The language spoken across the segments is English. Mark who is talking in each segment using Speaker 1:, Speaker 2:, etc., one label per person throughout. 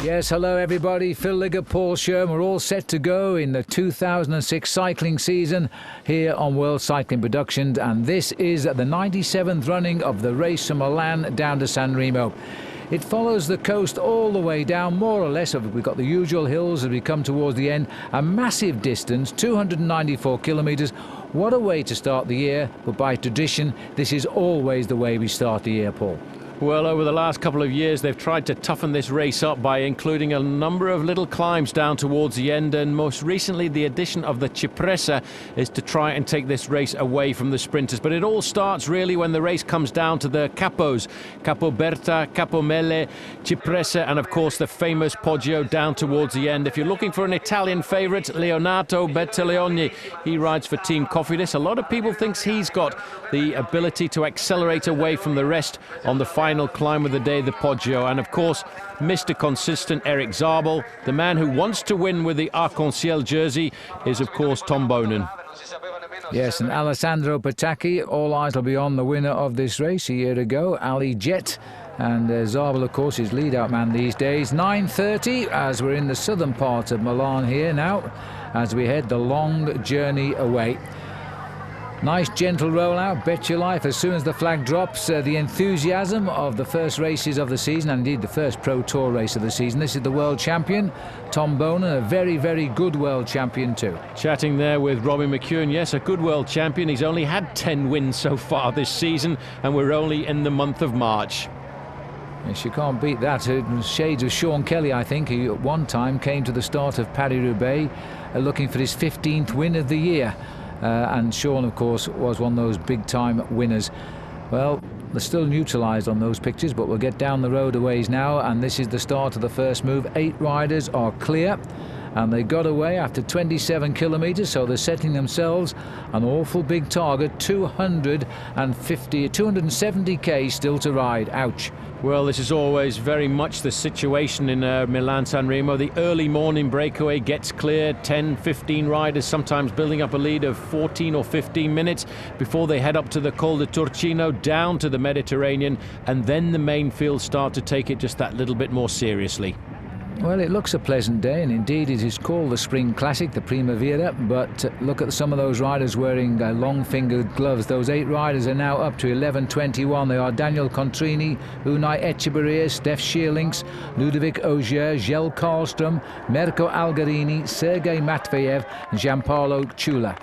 Speaker 1: Yes, hello everybody. Phil Liggett, Paul Sherman. We're all set to go in the 2006 cycling season here on World Cycling Productions, and this is the 97th running of the race from Milan down to San Remo. It follows the coast all the way down, more or less. We've got the usual hills as we come towards the end. A massive distance, 294 kilometres. What a way to start the year, but by tradition, this is always the way we start the year, Paul.
Speaker 2: Well, over the last couple of years, they've tried to toughen this race up by including a number of little climbs down towards the end, and most recently the addition of the Cipressa is to try and take this race away from the sprinters. But it all starts really when the race comes down to the capos, Capo Berta, Capo Melle, Cipressa, and of course the famous Poggio down towards the end. If you're looking for an Italian favourite, Leonardo Bertaleoni, he rides for Team Cofidis. A lot of people think he's got the ability to accelerate away from the rest on the final climb of the day, the Poggio. And of course, Mr. Consistent Eric Zabel, the man who wants to win with the Arc-en-Ciel jersey, is of course Tom Boonen.
Speaker 1: Yes, and Alessandro Patacchi, all eyes will be on the winner of this race a year ago, Ali Jet. And Zabel, of course, is lead-out man these days. 9:30 as we're in the southern part of Milan here now, as we head the long journey away. Nice gentle rollout, bet your life. As soon as the flag drops, the enthusiasm of the first races of the season, and indeed the first Pro Tour race of the season. This is the world champion, Tom Boonen, a very, very good world champion too.
Speaker 2: Chatting there with Robbie McEwen. Yes, a good world champion. He's only had 10 wins so far this season, and we're only in the month of March.
Speaker 1: Yes, you can't beat that. Shades of Sean Kelly, I think, who at one time came to the start of Paris-Roubaix looking for his 15th win of the year. And Sean, of course, was one of those big-time winners. Well, they're still neutralised on those pictures, but we'll get down the road a ways now, and this is the start of the first move. 8 riders are clear, and they got away after 27 kilometres, so they're setting themselves an awful big target, 270k still to ride. Ouch.
Speaker 2: Well, this is always very much the situation in Milan-San Remo. The early morning breakaway gets clear, 10, 15 riders, sometimes building up a lead of 14 or 15 minutes before they head up to the Col de Turchino, down to the Mediterranean, and then the main field start to take it just that little bit more seriously.
Speaker 1: Well, it looks a pleasant day, and indeed it is called the Spring Classic, the Primavera, but look at some of those riders wearing long-fingered gloves. Those 8 riders are now up to 11:21. They are Daniel Contrini, Unai Echeverria, Steph Sheerlinks, Ludovic Ogier, Gel Karlström, Mirko Algarini, Sergei Matveyev and Gianpaolo Ciulla.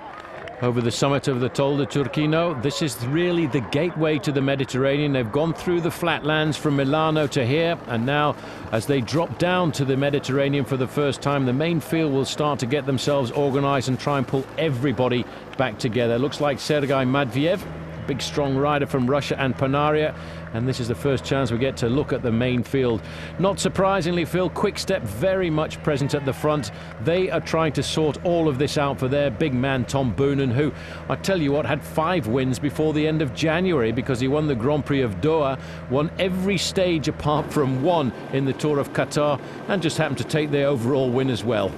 Speaker 2: Over the summit of the Col de Turchino, this is really the gateway to the Mediterranean. They've gone through the flatlands from Milano to here, and now as they drop down to the Mediterranean for the first time, the main field will start to get themselves organised and try and pull everybody back together. Looks like Sergei Matveyev, big strong rider from Russia and Panaria, and this is the first chance we get to look at the main field. Not surprisingly, Phil, Quick-Step very much present at the front. They are trying to sort all of this out for their big man Tom Boonen, who, I tell you what, had 5 wins before the end of January, because he won the Grand Prix of Doha, won every stage apart from one in the Tour of Qatar, and just happened to take the overall win as well.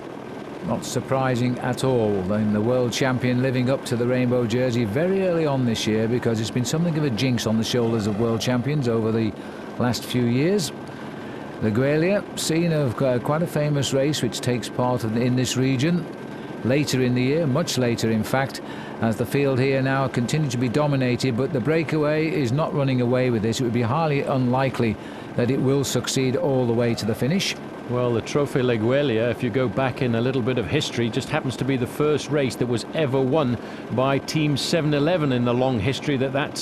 Speaker 1: Not surprising at all. Then the world champion living up to the rainbow jersey very early on this year, because it's been something of a jinx on the shoulders of world champions over the last few years. The Guelia, scene of quite a famous race which takes part in this region later in the year, much later in fact, as the field here now continues to be dominated, but the breakaway is not running away with this. It would be highly unlikely that it will succeed all the way to the finish.
Speaker 2: Well, the Trofeo Leguelia, if you go back in a little bit of history, just happens to be the first race that was ever won by Team 7-Eleven in the long history that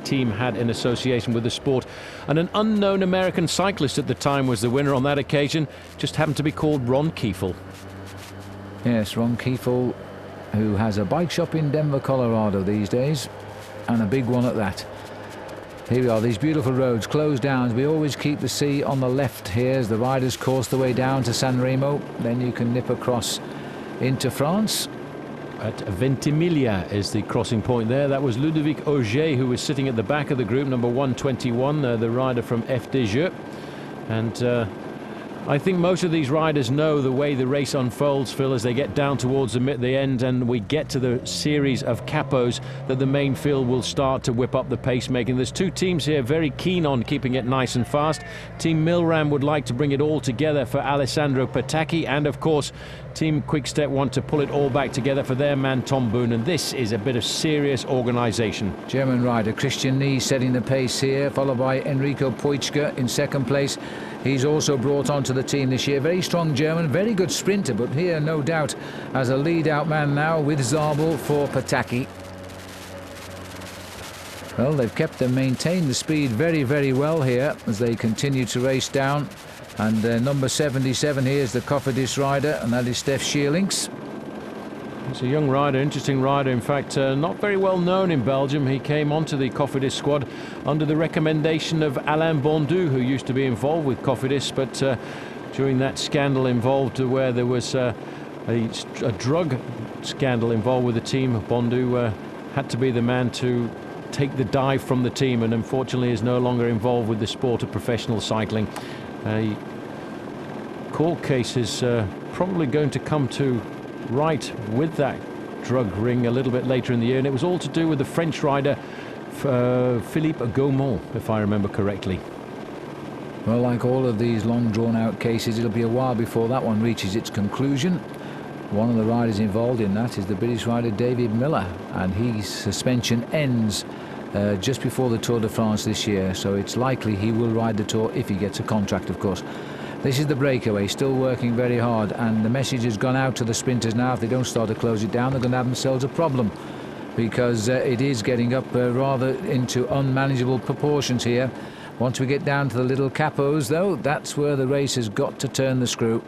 Speaker 2: team had in association with the sport. And an unknown American cyclist at the time was the winner on that occasion, just happened to be called Ron Kiefel.
Speaker 1: Yes, Ron Kiefel, who has a bike shop in Denver, Colorado these days, and a big one at that. Here we are, these beautiful roads closed down. We always keep the sea on the left here as the riders course the way down to San Remo. Then you can nip across into France.
Speaker 2: At Ventimiglia is the crossing point there. That was Ludovic Ogier, who was sitting at the back of the group, number 121, the rider from FDJ. And I think most of these riders know the way the race unfolds, Phil, as they get down towards the end and we get to the series of capos, that the main field will start to whip up the pacemaking. There's two teams here very keen on keeping it nice and fast. Team Milram would like to bring it all together for Alessandro Patacchi, and of course Team Quickstep want to pull it all back together for their man Tom Boone, and this is a bit of serious organisation.
Speaker 1: German rider Christian Nee setting the pace here, followed by Enrico Puigca in second place. He's also brought onto the team this year. Very strong German, very good sprinter, but here no doubt as a lead-out man now with Zabel for Patacchi. Well, they've kept and maintained the speed very, very well here as they continue to race down. And number 77 here is the Cofidis rider, and that is Steph Sheerlinks.
Speaker 2: He's a young rider, interesting rider. In fact, not very well known in Belgium. He came onto the Cofidis squad under the recommendation of Alain Bondu, who used to be involved with Cofidis, but during that scandal involved where there was a drug scandal involved with the team, Bondu had to be the man to take the dive from the team, and unfortunately is no longer involved with the sport of professional cycling. A court case is probably going to come to right with that drug ring a little bit later in the year, and it was all to do with the French rider Philippe Gaumont, if I remember correctly.
Speaker 1: Well, like all of these long drawn out cases, it'll be a while before that one reaches its conclusion. One of the riders involved in that is the British rider David Miller, and his suspension ends just before the Tour de France this year, so it's likely he will ride the Tour if he gets a contract, of course. This is the breakaway, still working very hard, and the message has gone out to the sprinters now. If they don't start to close it down, they're going to have themselves a problem, because it is getting up rather into unmanageable proportions here. Once we get down to the little capos, though, that's where the race has got to turn the screw.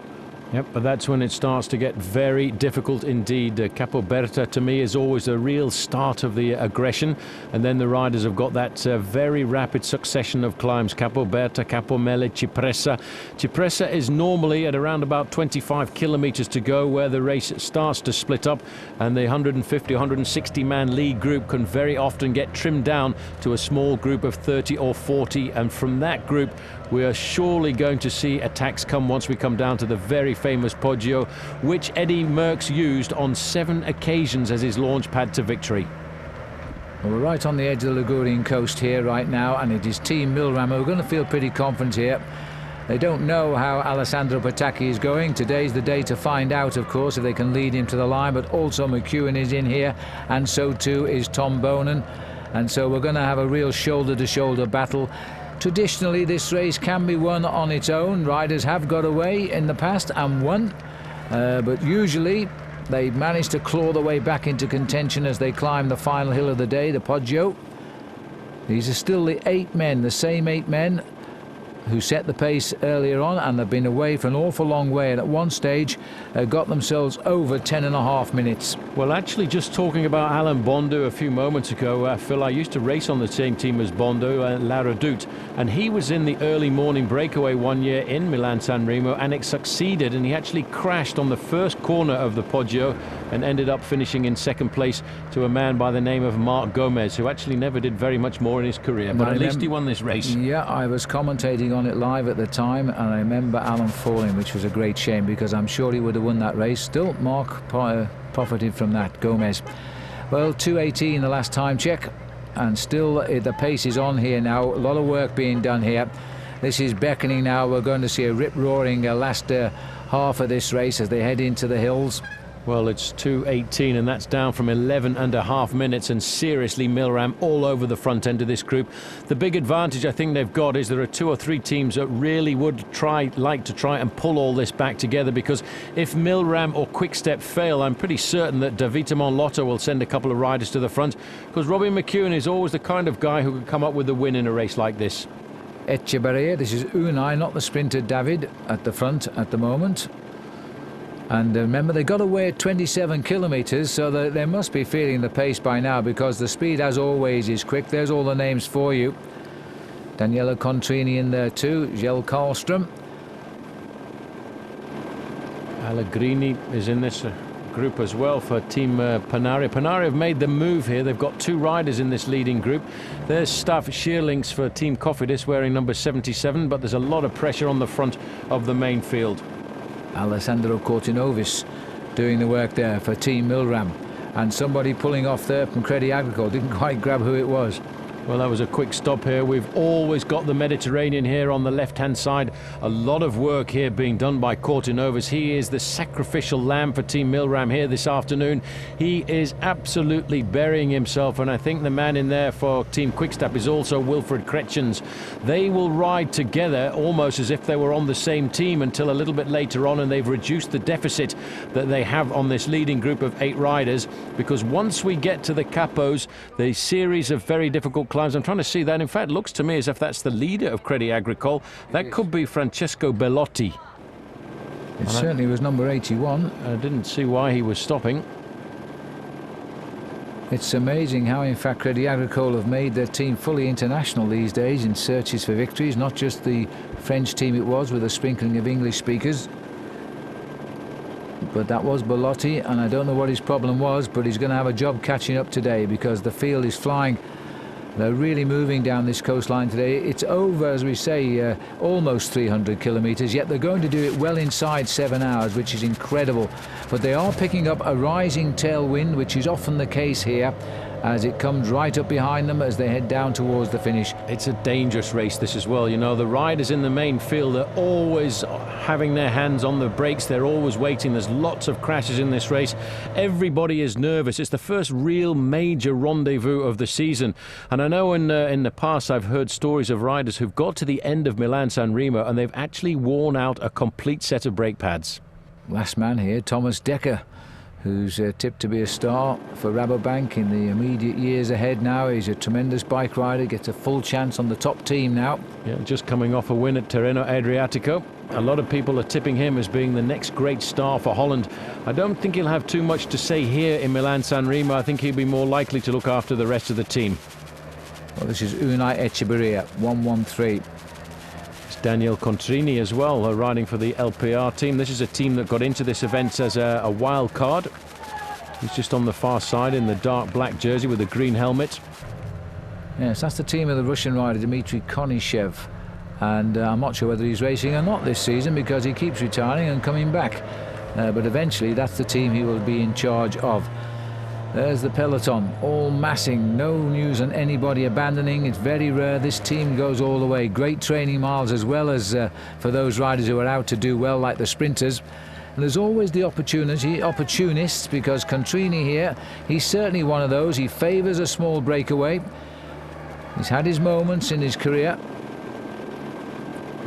Speaker 2: Yep, but that's when it starts to get very difficult indeed. Capo Berta, to me, is always a real start of the aggression, and then the riders have got that very rapid succession of climbs. Capo Berta, Capo Melle, Cipressa. Cipressa is normally at around about 25 kilometers to go, where the race starts to split up, and the 150, 160 man lead group can very often get trimmed down to a small group of 30 or 40, and from that group we are surely going to see attacks come once we come down to the very famous Poggio, which Eddy Merckx used on 7 occasions as his launch pad to victory.
Speaker 1: Well, we're right on the edge of the Ligurian coast here right now, and it is Team Milram who are going to feel pretty confident here. They don't know how Alessandro Patacchi is going. Today's the day to find out, of course, if they can lead him to the line, but also McEwen is in here, and so too is Tom Bonen, and so we're going to have a real shoulder-to-shoulder battle. Traditionally, this race can be won on its own. Riders have got away in the past and won, but usually they manage to claw their way back into contention as they climb the final hill of the day, the Poggio. These are still the 8 men, the same 8 men who set the pace earlier on, and they've been away for an awful long way, and at one stage got themselves over 10.5 minutes.
Speaker 2: Well, actually, just talking about Alain Bondu a few moments ago, Phil, I used to race on the same team as Bondu, La Redoute, and he was in the early morning breakaway one year in Milan-San Remo, and it succeeded, and he actually crashed on the first corner of the Poggio and ended up finishing in second place to a man by the name of Marc Gomez, who actually never did very much more in his career, but at least he won this race.
Speaker 1: Yeah, I was commentating on it live at the time, and I remember Alan falling, which was a great shame, because I'm sure he would have won that race. Still, Marc profited from that, Gomez. Well, 2:18 the last time check, and still the pace is on here now. A lot of work being done here. This is beckoning now. We're going to see a rip-roaring last half of this race as they head into the hills.
Speaker 2: Well, it's 2:18, and that's down from 11.5 minutes, and seriously, Milram all over the front end of this group. The big advantage I think they've got is there are 2 or 3 teams that really would like to try and pull all this back together, because if Milram or Quickstep fail, I'm pretty certain that Davide Monlotto will send a couple of riders to the front, because Robin McEwen is always the kind of guy who can come up with a win in a race like this.
Speaker 1: Echeverria, this is Unai, not the sprinter David, at the front at the moment. And remember, they got away at 27 kilometres, so they must be feeling the pace by now, because the speed, as always, is quick. There's all the names for you. Daniela Contrini in there too, Jelle Karlström.
Speaker 2: Allegrini is in this group as well for Team Panari. Panari have made the move here. They've got 2 riders in this leading group. There's Staff Shearlinks for Team Cofidis wearing number 77, but there's a lot of pressure on the front of the main field.
Speaker 1: Alessandro Cortinovis doing the work there for Team Milram, and somebody pulling off there from Crédit Agricole. Didn't quite grab who it was.
Speaker 2: Well, that was a quick stop here. We've always got the Mediterranean here on the left-hand side. A lot of work here being done by Cortinovas. He is the sacrificial lamb for Team Milram here this afternoon. He is absolutely burying himself, and I think the man in there for Team Quickstep is also Wilfried Kretschens. They will ride together almost as if they were on the same team until a little bit later on, and they've reduced the deficit that they have on this leading group of 8 riders, because once we get to the capos, the series of very difficult climbs. I'm trying to see that. In fact, it looks to me as if that's the leader of Crédit Agricole. That could be Francesco Bellotti.
Speaker 1: It certainly was number 81.
Speaker 2: I didn't see why he was stopping.
Speaker 1: It's amazing how, in fact, Crédit Agricole have made their team fully international these days in searches for victories. Not just the French team it was with a sprinkling of English speakers. But that was Bellotti, and I don't know what his problem was, but he's going to have a job catching up today, because the field is flying. They're really moving down this coastline today. It's over, as we say, almost 300 kilometres, yet they're going to do it well inside 7 hours, which is incredible. But they are picking up a rising tailwind, which is often the case here, as it comes right up behind them as they head down towards the finish.
Speaker 2: It's a dangerous race, this as well. You know, the riders in the main field are always having their hands on the brakes. They're always waiting. There's lots of crashes in this race. Everybody is nervous. It's the first real major rendezvous of the season. And I know in the past I've heard stories of riders who've got to the end of Milan-San Remo and they've actually worn out a complete set of brake pads.
Speaker 1: Last man here, Thomas Dekker, who's tipped to be a star for Rabobank in the immediate years ahead now. He's a tremendous bike rider, gets a full chance on the top team now.
Speaker 2: Yeah, just coming off a win at Tirreno Adriatico. A lot of people are tipping him as being the next great star for Holland. I don't think he'll have too much to say here in Milan-San Remo. I think he'll be more likely to look after the rest of the team.
Speaker 1: Well, this is Unai Echeverria, 113.
Speaker 2: Daniel Contrini as well, riding for the LPR team. This is a team that got into this event as a wild card. He's just on the far side in the dark black jersey with a green helmet.
Speaker 1: Yes, that's the team of the Russian rider Dmitry Konishev. And I'm not sure whether he's racing or not this season, because he keeps retiring and coming back. But eventually that's the team he will be in charge of. There's the peloton, all massing. No news on anybody abandoning. It's very rare. This team goes all the way. Great training miles, as well as for those riders who are out to do well, like the sprinters. And there's always the opportunists, because Contrini here, he's certainly one of those. He favours a small breakaway. He's had his moments in his career.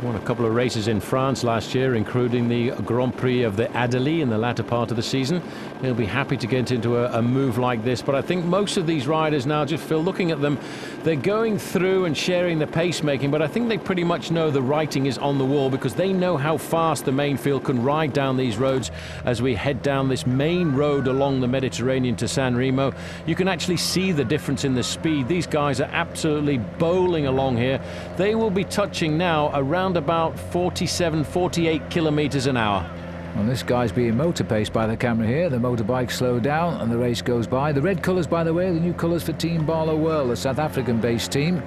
Speaker 2: Won a couple of races in France last year, including the Grand Prix of the Adélie in the latter part of the season. He'll be happy to get into a move like this, but I think most of these riders now, just Phil, looking at them, they're going through and sharing the pacemaking, but I think they pretty much know the writing is on the wall, because they know how fast the main field can ride down these roads. As we head down this main road along the Mediterranean to San Remo, you can actually see the difference in the speed. These guys are absolutely bowling along here. They will be touching now around about 47, 48 kilometers an hour.
Speaker 1: Well, this guy's being motor paced by the camera here. The motorbike slowed down and the race goes by. The red colours, by the way, are the new colours for Team Barlow World, a South African-based team,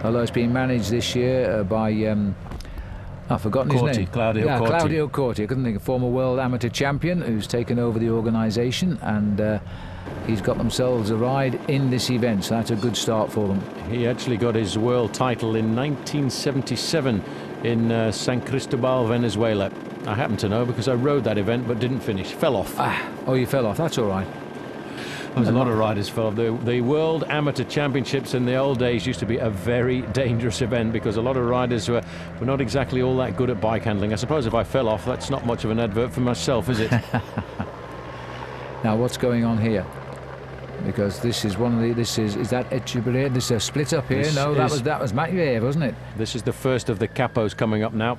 Speaker 1: although it's being managed this year by I've forgotten his name.
Speaker 2: Claudio Corti.
Speaker 1: Claudio Corti. I couldn't think of former world amateur champion who's taken over the organisation, and he's got themselves a ride in this event, so that's a good start for them.
Speaker 2: He actually got his world title in 1977 in San Cristobal, Venezuela. I happen to know because I rode that event but didn't finish. Fell off.
Speaker 1: Oh, you fell off. That's all right.
Speaker 2: There's a lot of riders fell off. The World Amateur Championships in the old days used to be a very dangerous event, because a lot of riders were not exactly all that good at bike handling. I suppose if I fell off, that's not much of an advert for myself, is it?
Speaker 1: Now, what's going on here? Because this is one of the, is that Echeverria? This is a split up here. No, that was Mathieu, wasn't it?
Speaker 2: This is the first of the capos coming up now.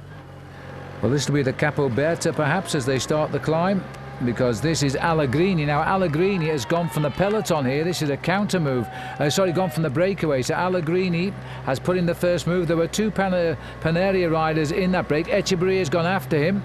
Speaker 1: Well, this will be the Capo Berta perhaps as they start the climb, because this is Allegrini. Now Allegrini has gone from the peloton here. This is a counter move. Gone from the breakaway. So Allegrini has put in the first move. There were two Panarea riders in that break. Echeverria has gone after him.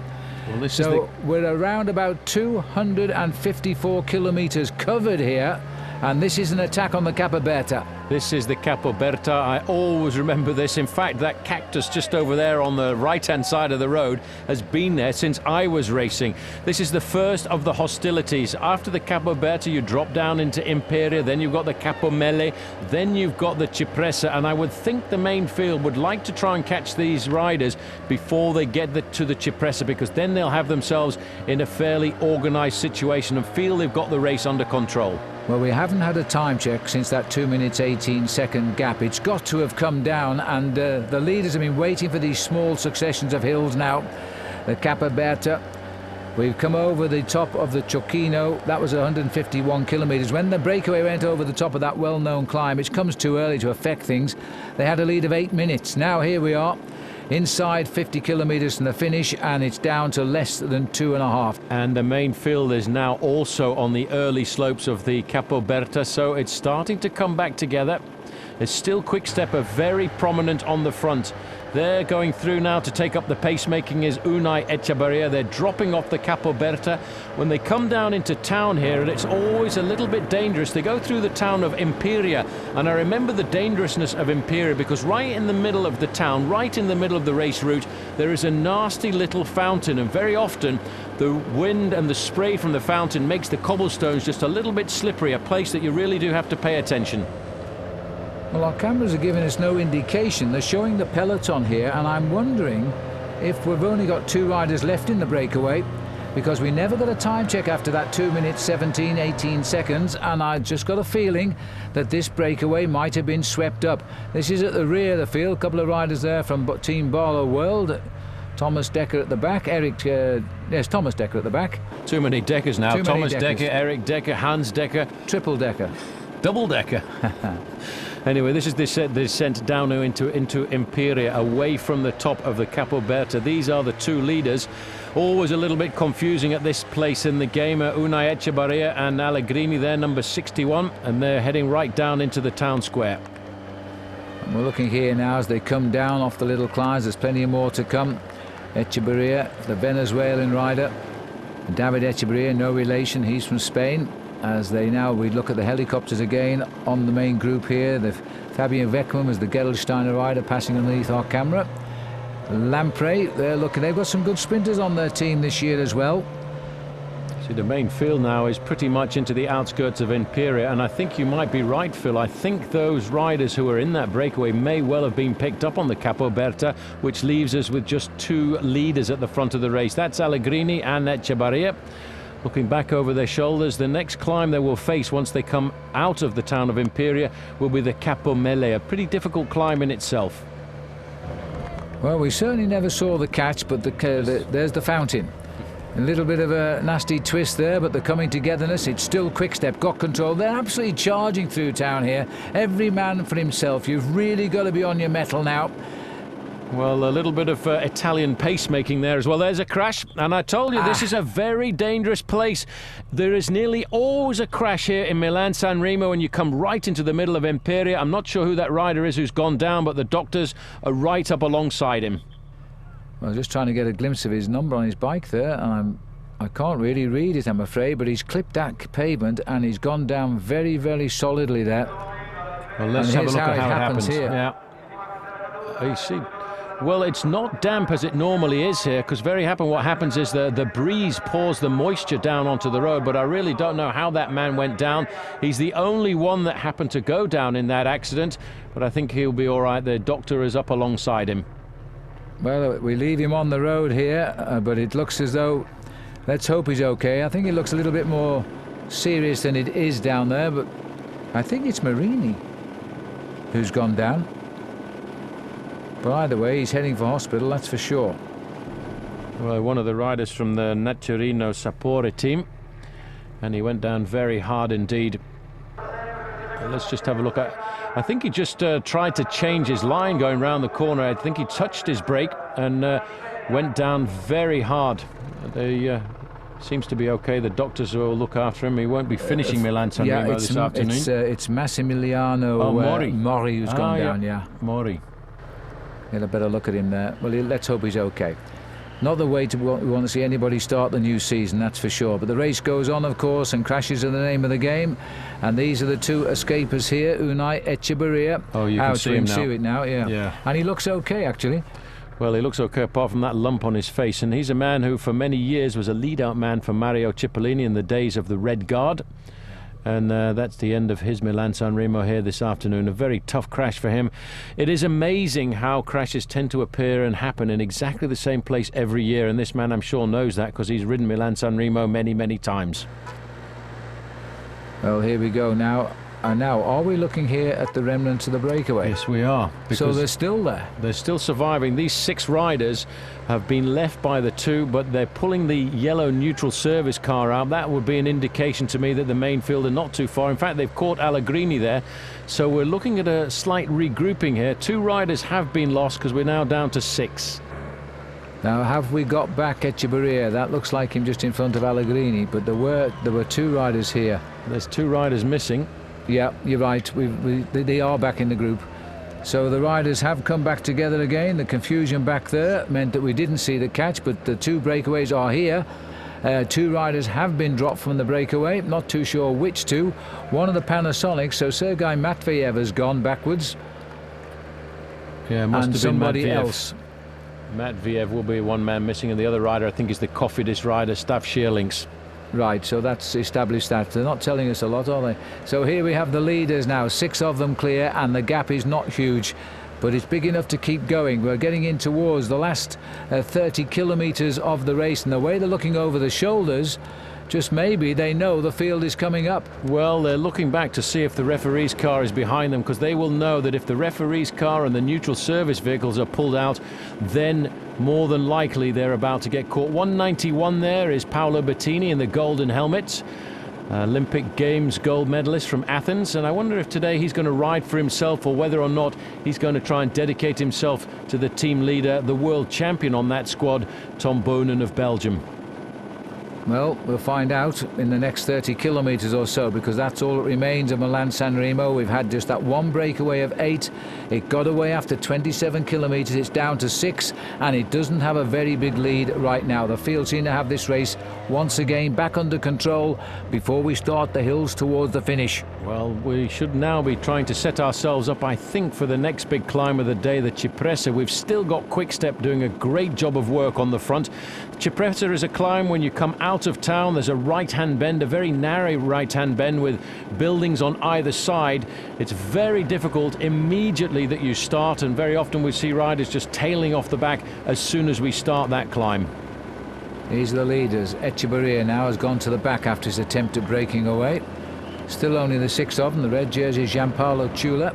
Speaker 2: Well,
Speaker 1: so we're around about 254 kilometres covered here, and this is an attack on the Capoberta.
Speaker 2: This is the Capoberta. I always remember this. In fact, that cactus just over there on the right-hand side of the road has been there since I was racing. This is the first of the hostilities. After the Capoberta, you drop down into Imperia, then you've got the Capomelle, then you've got the Cipressa, and I would think the main field would like to try and catch these riders before they get to the Cipressa, because then they'll have themselves in a fairly organised situation and feel they've got the race under control.
Speaker 1: Well, we haven't had a time check since that 2 minutes 18-second gap. It's got to have come down, and the leaders have been waiting for these small successions of hills now. The Capoberta, we've come over the top of the Ciocchino. That was 151 kilometres. When the breakaway went over the top of that well-known climb, which comes too early to affect things, they had a lead of 8 minutes. Now here we are, inside 50 kilometres from the finish, and it's down to less than 2.5.
Speaker 2: And the main field is now also on the early slopes of the Capoberta, so it's starting to come back together. There's still Quick-Step very prominent on the front. They're going through now to take up the pacemaking is Unai Echevarria. They're dropping off the Capoberta. When they come down into town here, and it's always a little bit dangerous, they go through the town of Imperia. And I remember the dangerousness of Imperia because right in the middle of the town, right in the middle of the race route, there is a nasty little fountain. And very often, the wind and the spray from the fountain makes the cobblestones just a little bit slippery, a place that you really do have to pay attention.
Speaker 1: Well, our cameras are giving us no indication. They're showing the peloton here, and I'm wondering if we've only got 2 riders left in the breakaway, because we never got a time check after that 2 minutes 18 seconds, and I just got a feeling that this breakaway might have been swept up. This is at the rear of the field. A couple of riders there from Team Barlow World. Thomas Decker at the back, yes, Thomas Decker at the back.
Speaker 2: Too many Deckers now. Thomas Decker, Eric Decker, Hans Decker.
Speaker 1: Triple Decker.
Speaker 2: Double Decker. Anyway, this is the descent down into Imperia, away from the top of the Capoberta. These are the 2 leaders. Always a little bit confusing at this place in the game. Unai Echevarria and Allegrini, they're number 61, and they're heading right down into the town square.
Speaker 1: And we're looking here now as they come down off the little climbs. There's plenty more to come. Echevarria, the Venezuelan rider. David Echevarria, no relation, he's from Spain. As we look at the helicopters again on the main group here. The Fabian Weckmann is the Gerolsteiner rider passing underneath our camera. Lampre, they've got some good sprinters on their team this year as well.
Speaker 2: See, the main field now is pretty much into the outskirts of Imperia, and I think you might be right, Phil. I think those riders who are in that breakaway may well have been picked up on the Capoberta, which leaves us with just 2 leaders at the front of the race. That's Allegrini and Echevarria. Looking back over their shoulders, the next climb they will face once they come out of the town of Imperia will be the Capomelle, a pretty difficult climb in itself.
Speaker 1: Well, we certainly never saw the catch, but there's the fountain. A little bit of a nasty twist there, but the coming togetherness, it's still Quick-Step, got control. They're absolutely charging through town here. Every man for himself. You've really got to be on your mettle now.
Speaker 2: Well, a little bit of Italian pacemaking there as well. There's a crash, and I told you this is a very dangerous place. There is nearly always a crash here in Milan San Remo, and you come right into the middle of Imperia. I'm not sure who that rider is who's gone down, but the doctors are right up alongside him.
Speaker 1: Well, just trying to get a glimpse of his number on his bike there, and I can't really read it, I'm afraid, but he's clipped that pavement and he's gone down very, very solidly there.
Speaker 2: Well, let's have a look at how it happens
Speaker 1: here.
Speaker 2: Yeah. You see. Well, it's not damp as it normally is here, because what happens is the breeze pours the moisture down onto the road, but I really don't know how that man went down. He's the only one that happened to go down in that accident, but I think he'll be all right. The doctor is up alongside him.
Speaker 1: Well, we leave him on the road here, but it looks as though, let's hope he's okay. I think it looks a little bit more serious than it is down there, but I think it's Marini who's gone down. But either way, he's heading for hospital, that's for sure.
Speaker 2: Well, one of the riders from the Naturino Sapore team, and he went down very hard indeed. Let's just have a look at. I think he just tried to change his line going round the corner. I think he touched his brake and went down very hard. They seems to be okay. The doctors will look after him. He won't be finishing Milan San Remo this afternoon.
Speaker 1: It's Massimiliano Mori who's gone down. Yeah,
Speaker 2: Mori.
Speaker 1: Get a better look at him there. Well, let's hope he's okay. not the way we want to see anybody start the new season, that's for sure. But the race goes on, of course, and crashes are the name of the game. And these are the two escapers here, Unai Echeverria.
Speaker 2: Oh, you can see him now.
Speaker 1: See it now, yeah. And he looks okay, actually.
Speaker 2: Well, he looks okay apart from that lump on his face. And he's a man who for many years was a lead-out man for Mario Cipollini in the days of the Red Guard. And that's the end of his Milan-San Remo here this afternoon. A very tough crash for him. It is amazing how crashes tend to appear and happen in exactly the same place every year. And this man, I'm sure, knows that because he's ridden Milan-San Remo many, many times.
Speaker 1: Well, here we go now. And now, are we looking here at the remnants of the breakaway?
Speaker 2: Yes, we are.
Speaker 1: So they're still there.
Speaker 2: They're still surviving. These 6 riders have been left by the 2, but they're pulling the yellow neutral service car out. That would be an indication to me that the main field are not too far. In fact, they've caught Allegrini there. So we're looking at a slight regrouping here. 2 riders have been lost because we're now down to 6.
Speaker 1: Now, have we got back Echeverria? That looks like him just in front of Allegrini, but there were 2 riders here.
Speaker 2: There's 2 riders missing.
Speaker 1: Yeah, you're right. They are back in the group. So the riders have come back together again. The confusion back there meant that we didn't see the catch, but the 2 breakaways are here. 2 riders have been dropped from the breakaway. Not too sure which 2. One of the Panasonics, so Sergei Matveyev has gone backwards.
Speaker 2: Yeah, must
Speaker 1: and
Speaker 2: have been
Speaker 1: somebody
Speaker 2: Matveyev.
Speaker 1: else.
Speaker 2: Matveyev will be one man missing, and the other rider, I think, is the Cofidis rider, Stav Shearlings.
Speaker 1: Right, so that's established that. They're not telling us a lot, are they? So here we have the leaders now, 6 of them clear, and the gap is not huge, but it's big enough to keep going. We're getting in towards the last 30 kilometres of the race, and the way they're looking over the shoulders, just maybe they know the field is coming up.
Speaker 2: Well, they're looking back to see if the referee's car is behind them, because they will know that if the referee's car and the neutral service vehicles are pulled out, then more than likely they're about to get caught. 191 there is Paolo Bettini in the golden helmet. Olympic Games gold medalist from Athens, and I wonder if today he's going to ride for himself or whether or not he's going to try and dedicate himself to the team leader, the world champion on that squad, Tom Boonen of Belgium.
Speaker 1: Well, we'll find out in the next 30 kilometres or so, because that's all that remains of Milan-San Remo. We've had just that one breakaway of 8. It got away after 27 kilometres. It's down to 6, and it doesn't have a very big lead right now. The field seem to have this race once again back under control before we start the hills towards the finish.
Speaker 2: Well, we should now be trying to set ourselves up, I think, for the next big climb of the day, the Cipressa. We've still got Quick-Step doing a great job of work on the front. Cipressa is a climb when you come out of town. There's a right-hand bend, a very narrow right-hand bend with buildings on either side. It's very difficult immediately that you start, and very often we see riders just tailing off the back as soon as we start that climb.
Speaker 1: These are the leaders. Echeverria now has gone to the back after his attempt at breaking away. Still only the 6 of them. The red jersey is Gianpaolo Ciulla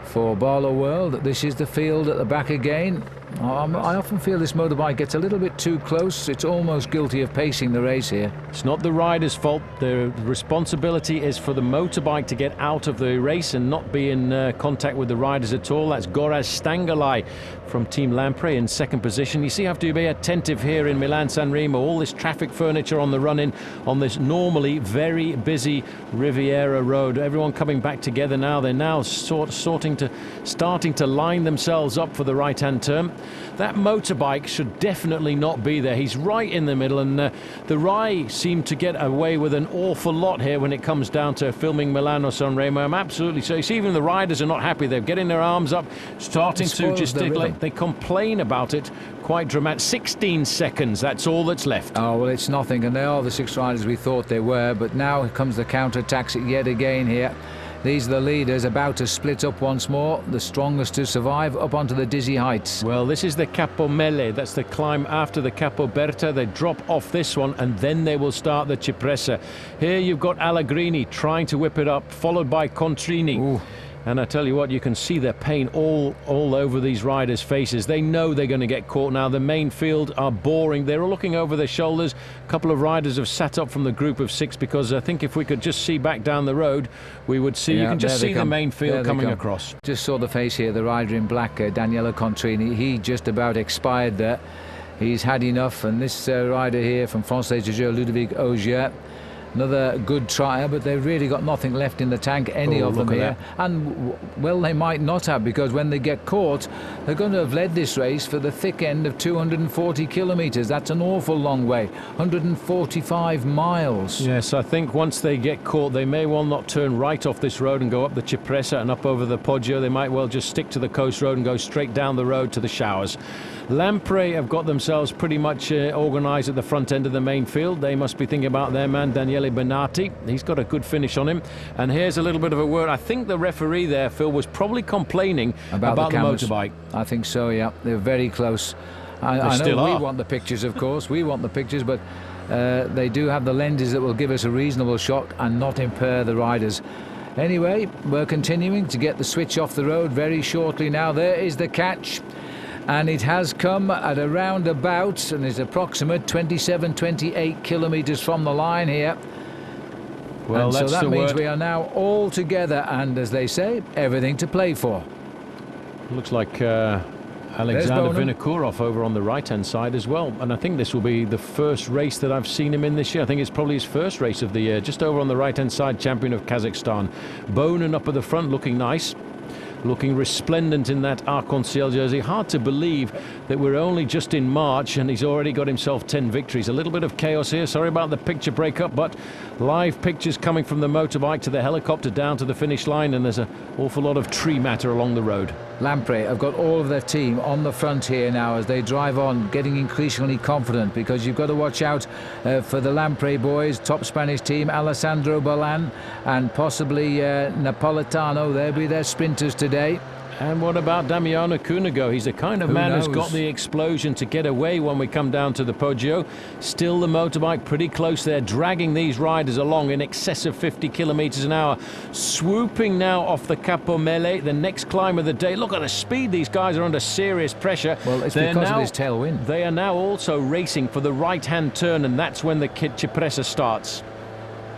Speaker 1: for Barlow World. This is the field at the back again. I often feel this motorbike gets a little bit too close. It's almost guilty of pacing the race here.
Speaker 2: It's not the rider's fault. The responsibility is for the motorbike to get out of the race and not be in contact with the riders at all. That's Goraz Stangalai from Team Lampre in 2nd position. You see, you have to be attentive here in Milan-San Remo. All this traffic furniture on the run-in on this normally very busy Riviera road. Everyone coming back together now. They're now starting to line themselves up for the right-hand turn. That motorbike should definitely not be there. He's right in the middle, and the Rai seem to get away with an awful lot here when it comes down to filming Milano-San Remo. I'm absolutely so. You see, even the riders are not happy. They're getting their arms up, starting to gesticulate. They complain about it. Quite dramatic. 16 seconds, that's all that's left.
Speaker 1: Oh, well, it's nothing, and they are the 6 riders we thought they were, but now comes the counter-attacks yet again here. These are the leaders about to split up once more, the strongest to survive, up onto the dizzy heights.
Speaker 2: Well, this is the Capomelle. That's the climb after the Capoberta. They drop off this one, and then they will start the Cipressa. Here you've got Allegrini trying to whip it up, followed by Contrini. Ooh. And I tell you what, you can see their pain all over these riders' faces. They know they're going to get caught now. The main field are boring. They're looking over their shoulders. A couple of riders have sat up from the group of 6, because I think if we could just see back down the road, we would see. You can just see the main field coming across. Just
Speaker 1: saw the face here, the rider in black, Daniele Contrini. He just about expired there. He's had enough. And this rider here from Française de Jeu, Ludovic Augier, Another good trier, but they've really got nothing left in the tank, any of them here. And, well, they might not have, because when they get caught, they're going to have led this race for the thick end of 240 kilometres. That's an awful long way, 145 miles.
Speaker 2: Yes, I think once they get caught, they may well not turn right off this road and go up the Cipressa and up over the Poggio. They might well just stick to the coast road and go straight down the road to the showers. Lampre have got themselves pretty much organised at the front end of the main field. They must be thinking about their man Daniele Bernati. He's got a good finish on him. And here's a little bit of a word. I think the referee there, Phil, was probably complaining about the motorbike.
Speaker 1: I think so, yeah. They're very close. I know we want the pictures, of course. We want the pictures, but they do have the lenses that will give us a reasonable shot and not impair the riders. Anyway, we're continuing to get the switch off the road very shortly now. There is the catch. And it has come at around about, and is approximate 27-28 kilometres from the line here.
Speaker 2: Well,
Speaker 1: and
Speaker 2: that's
Speaker 1: so that
Speaker 2: the
Speaker 1: means
Speaker 2: word.
Speaker 1: We are now all together, and as they say, everything to play for.
Speaker 2: Looks like Alexander Vinokourov over on the right-hand side as well. And I think this will be the first race that I've seen him in this year. I think it's probably his first race of the year. Just over on the right-hand side, champion of Kazakhstan. Bonin up at the front, looking nice. Looking resplendent in that arc-en-ciel jersey. Hard to believe that we're only just in March and he's already got himself 10 victories. A little bit of chaos here. Sorry about the picture breakup, but live pictures coming from the motorbike to the helicopter down to the finish line, and there's an awful lot of tree matter along the road.
Speaker 1: Lampre have got all of their team on the front here now as they drive on, getting increasingly confident, because you've got to watch out for the Lampre boys, top Spanish team, Alessandro Balan and possibly Napolitano. They'll be their sprinters today.
Speaker 2: And what about Damiano Cunego? He's the kind of man who's got the explosion to get away when we come down to the Poggio. Still the motorbike pretty close there, dragging these riders along in excess of 50 kilometres an hour. Swooping now off the Capomele, the next climb of the day. Look at the speed. These guys are under serious pressure.
Speaker 1: Well, it's because of this tailwind.
Speaker 2: They are now also racing for the right-hand turn, and that's when the Cipressa starts.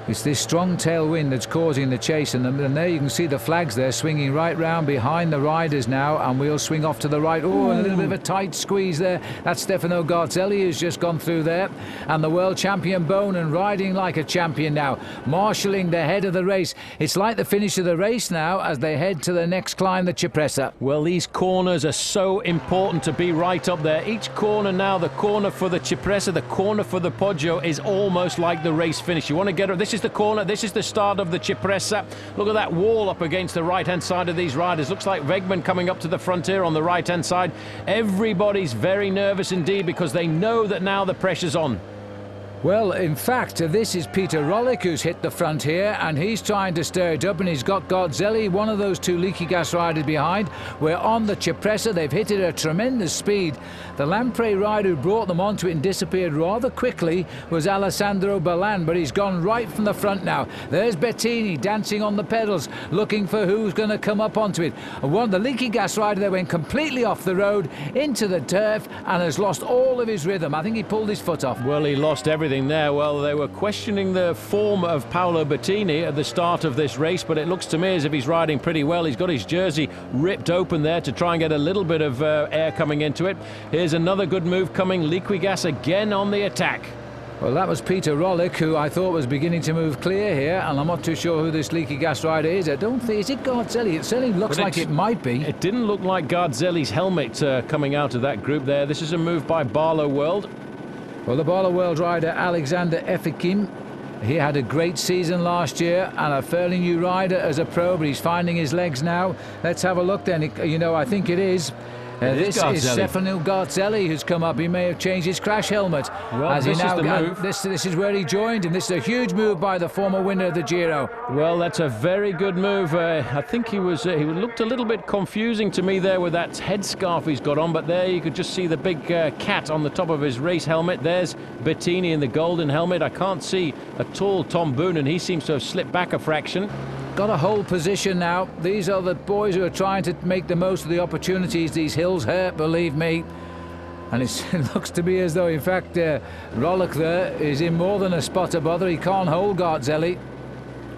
Speaker 1: It's this strong tailwind that's causing the chase, and there you can see the flags there swinging right round behind the riders now, and we'll swing off to the right. Oh, and a little bit of a tight squeeze there. That's Stefano Garzelli who's just gone through there, and the world champion Bonin riding like a champion now, marshalling the head of the race. It's like the finish of the race now as they head to the next climb, the Cipressa.
Speaker 2: Well, these corners are so important to be right up there. Each corner now, the corner for the Cipressa, the corner for the Poggio, is almost like the race finish. You want to get it. This is the corner, this is the start of the Cipressa. Look at that wall up against the right-hand side of these riders. Looks like Wegman coming up to the frontier on the right-hand side. Everybody's very nervous indeed, because they know that now the pressure's on.
Speaker 1: Well, in fact, this is Peter Rollick who's hit the front here, and he's trying to stir it up, and he's got Garzelli, one of those two leaky gas riders behind. We're on the Cipressa. They've hit it at tremendous speed. The Lampre rider who brought them onto it and disappeared rather quickly was Alessandro Balan, but he's gone right from the front now. There's Bettini dancing on the pedals, looking for who's going to come up onto it. One, the leaky gas rider that went completely off the road into the turf and has lost all of his rhythm. I think he pulled his foot off.
Speaker 2: Well, he lost everything there. Well, they were questioning the form of Paolo Bettini at the start of this race, but it looks to me as if he's riding pretty well. He's got his jersey ripped open there to try and get a little bit of air coming into it. Here's another good move coming. Liquigas again on the attack.
Speaker 1: Well, that was Peter Rollick, who I thought was beginning to move clear here, and I'm not too sure who this leaky gas rider is. I don't think, is it Garzelli? It certainly looks like it might be.
Speaker 2: It didn't look like Garzelli's helmet coming out of that group there. This is a move by Barlow World.
Speaker 1: Well, the Barlow World rider Alexander Efekim, he had a great season last year and a fairly new rider as a pro, but he's finding his legs now. Let's have a look then. You know, I think it is. This is Stefano Garzelli who's come up. He may have changed his crash helmet.
Speaker 2: Well,
Speaker 1: as
Speaker 2: this
Speaker 1: he now,
Speaker 2: is the move.
Speaker 1: This is where he joined, and this is a huge move by the former winner of the Giro.
Speaker 2: Well, that's a very good move. I think he looked a little bit confusing to me there with that headscarf he's got on, but there you could just see the big cat on the top of his race helmet. There's Bettini in the golden helmet. I can't see at all Tom Boonen. He seems to have slipped back a fraction.
Speaker 1: Got a hold position now. These are the boys who are trying to make the most of the opportunities. These hills hurt, believe me. And it looks to be as though, in fact, Rollick there is in more than a spot of bother. He can't hold Garzelli.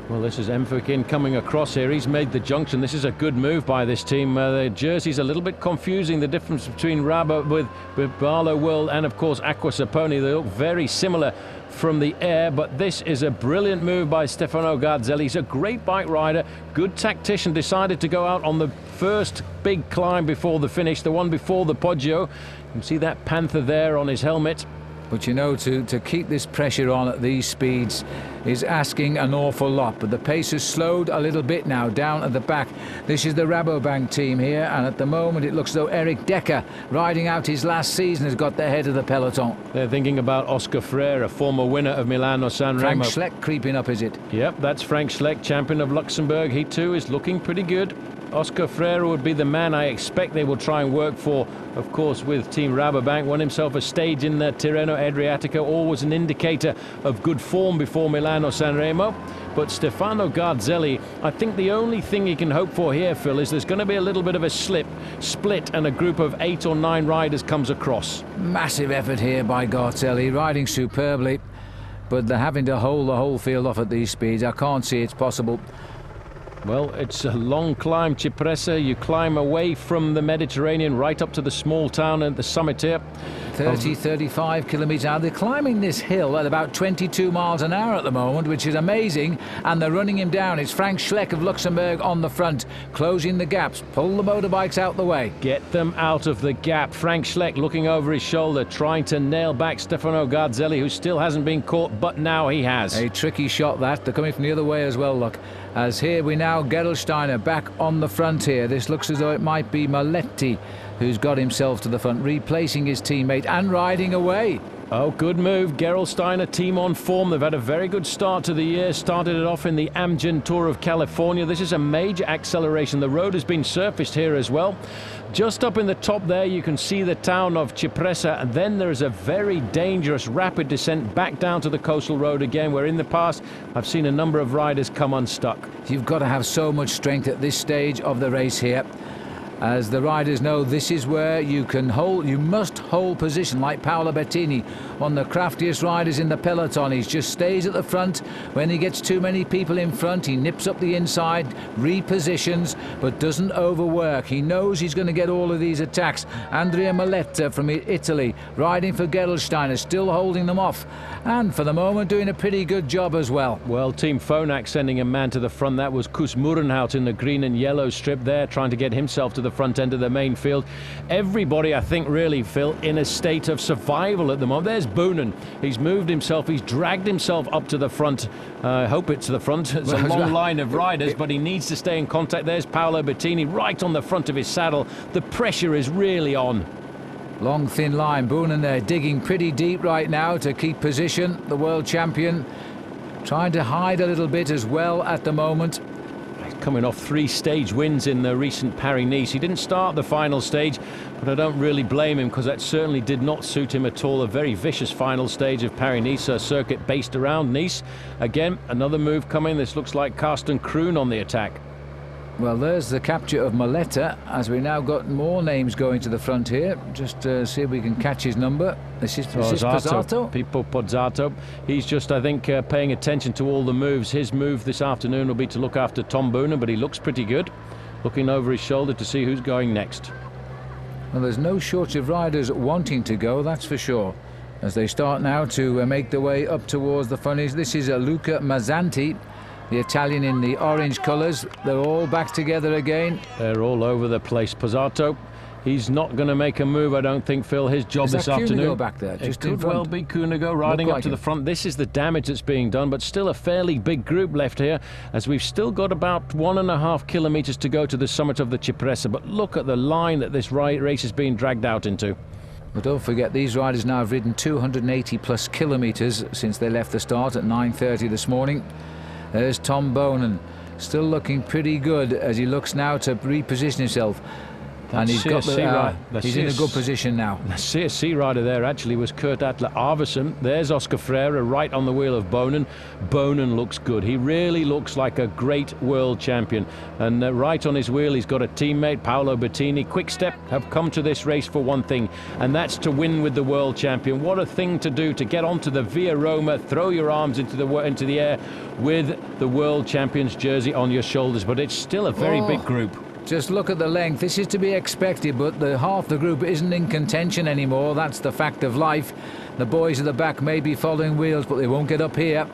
Speaker 2: Well, this is Mfekin coming across here. He's made the junction. This is a good move by this team. The jersey's a little bit confusing, the difference between Rabat with Barlow World and, of course, Aqua Saponi. They look very similar. from the air, but this is a brilliant move by Stefano Garzelli. He's a great bike rider, good tactician, decided to go out on the first big climb before the finish, the one before the Poggio. You can see that panther there on his helmet.
Speaker 1: But you know, to keep this pressure on at these speeds is asking an awful lot. But the pace has slowed a little bit now down at the back. This is the Rabobank team here, and at the moment it looks as though Eric Decker, riding out his last season, has got the head of the peloton.
Speaker 2: They're thinking about Oscar Freire, a former winner of Milano-San Remo.
Speaker 1: Frank Schleck creeping up, is it?
Speaker 2: Yep, that's Frank Schleck, champion of Luxembourg. He too is looking pretty good. Oscar Freire would be the man I expect they will try and work for, of course, with Team Rabobank. Won himself a stage in the Tirreno Adriatico, always an indicator of good form before Milano-San Remo. But Stefano Garzelli, I think the only thing he can hope for here, Phil, is there's going to be a little bit of a split, and a group of 8 or 9 riders comes across.
Speaker 1: Massive effort here by Garzelli, riding superbly, but they're having to hold the whole field off at these speeds. I can't see it's possible.
Speaker 2: Well, it's a long climb, Cipressa. You climb away from the Mediterranean right up to the small town at the summit here.
Speaker 1: 35 kilometres now. They're climbing this hill at about 22 miles an hour at the moment, which is amazing, and they're running him down. It's Frank Schleck of Luxembourg on the front, closing the gaps. Pull the motorbikes out the way.
Speaker 2: Get them out of the gap. Frank Schleck looking over his shoulder, trying to nail back Stefano Garzelli, who still hasn't been caught, but now he has.
Speaker 1: A tricky shot that. They're coming from the other way as well, look. As here we now, Gerolsteiner back on the front here. This looks as though it might be Maletti who's got himself to the front, replacing his teammate and riding away.
Speaker 2: Oh, good move. Gerolsteiner, team on form. They've had a very good start to the year. Started it off in the Amgen Tour of California. This is a major acceleration. The road has been surfaced here as well. Just up in the top there, you can see the town of Cipressa, and then there is a very dangerous rapid descent back down to the coastal road again, where in the past I've seen a number of riders come unstuck.
Speaker 1: You've got to have so much strength at this stage of the race here. As the riders know, this is where you must hold position, like Paolo Bettini, one of the craftiest riders in the peloton. He just stays at the front. When he gets too many people in front, he nips up the inside, repositions, but doesn't overwork. He knows he's going to get all of these attacks. Andrea Maletta from Italy, riding for Gerolsteiner, still holding them off, and for the moment doing a pretty good job as well.
Speaker 2: Well, Team Phonak sending a man to the front. That was Koos Murenhout in the green and yellow strip there, trying to get himself to the front end of the main field. Everybody, I think, really, Phil, in a state of survival at the moment. There's Boonen. He's moved himself. He's dragged himself up to the front. I hope it's to the front. It's a long line of riders, but he needs to stay in contact. There's Paolo Bettini right on the front of his saddle. The pressure is really on.
Speaker 1: Long, thin line. Boonen there digging pretty deep right now to keep position. The world champion trying to hide a little bit as well at the moment.
Speaker 2: Coming off 3 stage wins in the recent Paris-Nice. He didn't start the final stage, but I don't really blame him, because that certainly did not suit him at all. A very vicious final stage of Paris-Nice, a circuit based around Nice. Again, another move coming. This looks like Carsten Kroon on the attack.
Speaker 1: Well, there's the capture of Maletta, as we now got more names going to the front here. Just see if we can catch his number. This is Pozzato.
Speaker 2: Pippo Pozzato. He's just, I think, paying attention to all the moves. His move this afternoon will be to look after Tom Boonen, but he looks pretty good. Looking over his shoulder to see who's going next.
Speaker 1: Well, there's no shortage of riders wanting to go, that's for sure. As they start now to make their way up towards the funnies. This is Luca Mazzanti, the Italian in the orange colours. They're all back together again.
Speaker 2: They're all over the place. Pozzato, he's not going to make a move, I don't think, Phil. His job this afternoon.
Speaker 1: Cunego back there, just
Speaker 2: it could well be Cunego riding up to the front. This is the damage that's being done, but still a fairly big group left here, as we've still got about 1.5 kilometres to go to the summit of the Cipressa. But look at the line that this race is being dragged out into.
Speaker 1: But don't forget, these riders now have ridden 280 plus kilometres since they left the start at 9:30 this morning. There's Tom Boonen, still looking pretty good as he looks now to reposition himself. And he's got he's in a good position now.
Speaker 2: The CSC rider there actually was Kurt Atle Arvesen. There's Oscar Freire right on the wheel of Boonen. Boonen looks good. He really looks like a great world champion. And right on his wheel, he's got a teammate, Paolo Bettini. Quick-Step have come to this race for one thing, and that's to win with the world champion. What a thing to do, to get onto the Via Roma, throw your arms into the air with the world champion's jersey on your shoulders. But it's still a very big group.
Speaker 1: Just look at the length. This is to be expected, but half the group isn't in contention anymore. That's the fact of life. The boys at the back may be following wheels, but they won't get up here,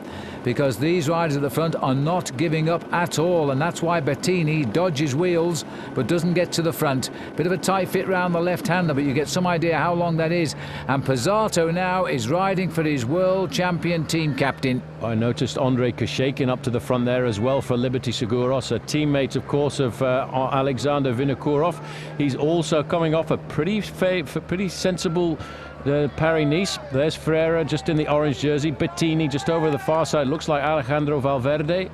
Speaker 1: because these riders at the front are not giving up at all, and that's why Bettini dodges wheels but doesn't get to the front. Bit of a tight fit round the left-hander, but you get some idea how long that is. And Pizzato now is riding for his world champion team captain. I
Speaker 2: noticed Andrei Kashekin up to the front there as well for Liberty Seguros, a teammate, of course, of Alexander Vinokurov. He's also coming off a pretty sensible Paris-Nice. There's Ferreira just in the orange jersey. Bettini just over the far side. Looks like Alejandro Valverde.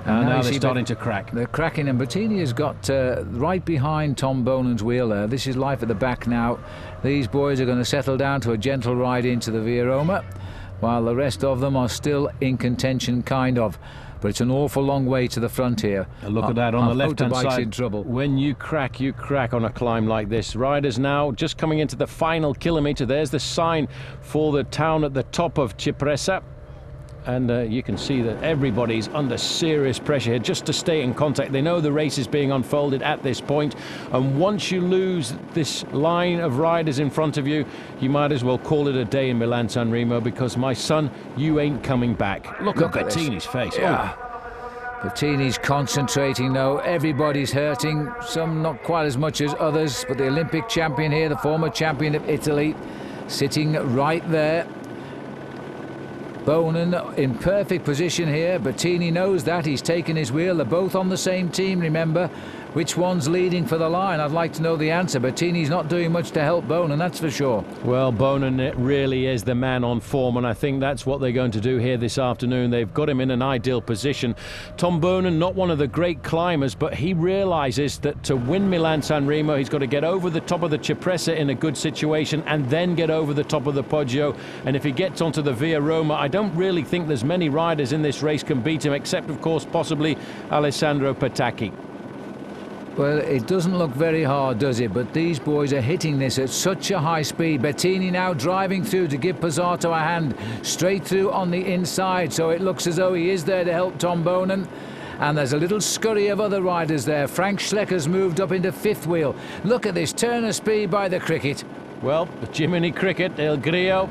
Speaker 2: And now they're starting to crack. They're
Speaker 1: cracking, and Bettini has got right behind Tom Bonan's wheel there. This is life at the back now. These boys are going to settle down to a gentle ride into the Via Roma, while the rest of them are still in contention, kind of. But it's an awful long way to the front here.
Speaker 2: And look at that on the left-hand side.
Speaker 1: In trouble.
Speaker 2: When you crack on a climb like this. Riders now just coming into the final kilometre. There's the sign for the town at the top of Cipressa. And you can see that everybody's under serious pressure here just to stay in contact. They know the race is being unfolded at this point, and once you lose this line of riders in front of you, you might as well call it a day in Milan San Remo, because, my son, you ain't coming back. Look at Bettini's face.
Speaker 1: Yeah. Oh. Bettini's concentrating though. Everybody's hurting, some not quite as much as others, but the Olympic champion here, the former champion of Italy, sitting right there. Bonan in perfect position here. Bettini knows that. He's taken his wheel. They're both on the same team, remember. Which one's leading for the line? I'd like to know the answer. Bettini's not doing much to help Bonan, that's for sure.
Speaker 2: Well, Bonan really is the man on form, and I think that's what they're going to do here this afternoon. They've got him in an ideal position. Tom Bonan, not one of the great climbers, but he realises that to win Milan San Remo, he's got to get over the top of the Cipressa in a good situation and then get over the top of the Poggio. And if he gets onto the Via Roma, I don't really think there's many riders in this race can beat him, except, of course, possibly Alessandro Patacchi.
Speaker 1: Well, it doesn't look very hard, does it? But these boys are hitting this at such a high speed. Bettini now driving through to give Pizzato a hand, straight through on the inside, so it looks as though he is there to help Tom Bonan. And there's a little scurry of other riders there. Frank Schlecker's moved up into fifth wheel. Look at this turn of speed by the Cricket.
Speaker 2: Well, Jiminy Cricket, El Grillo,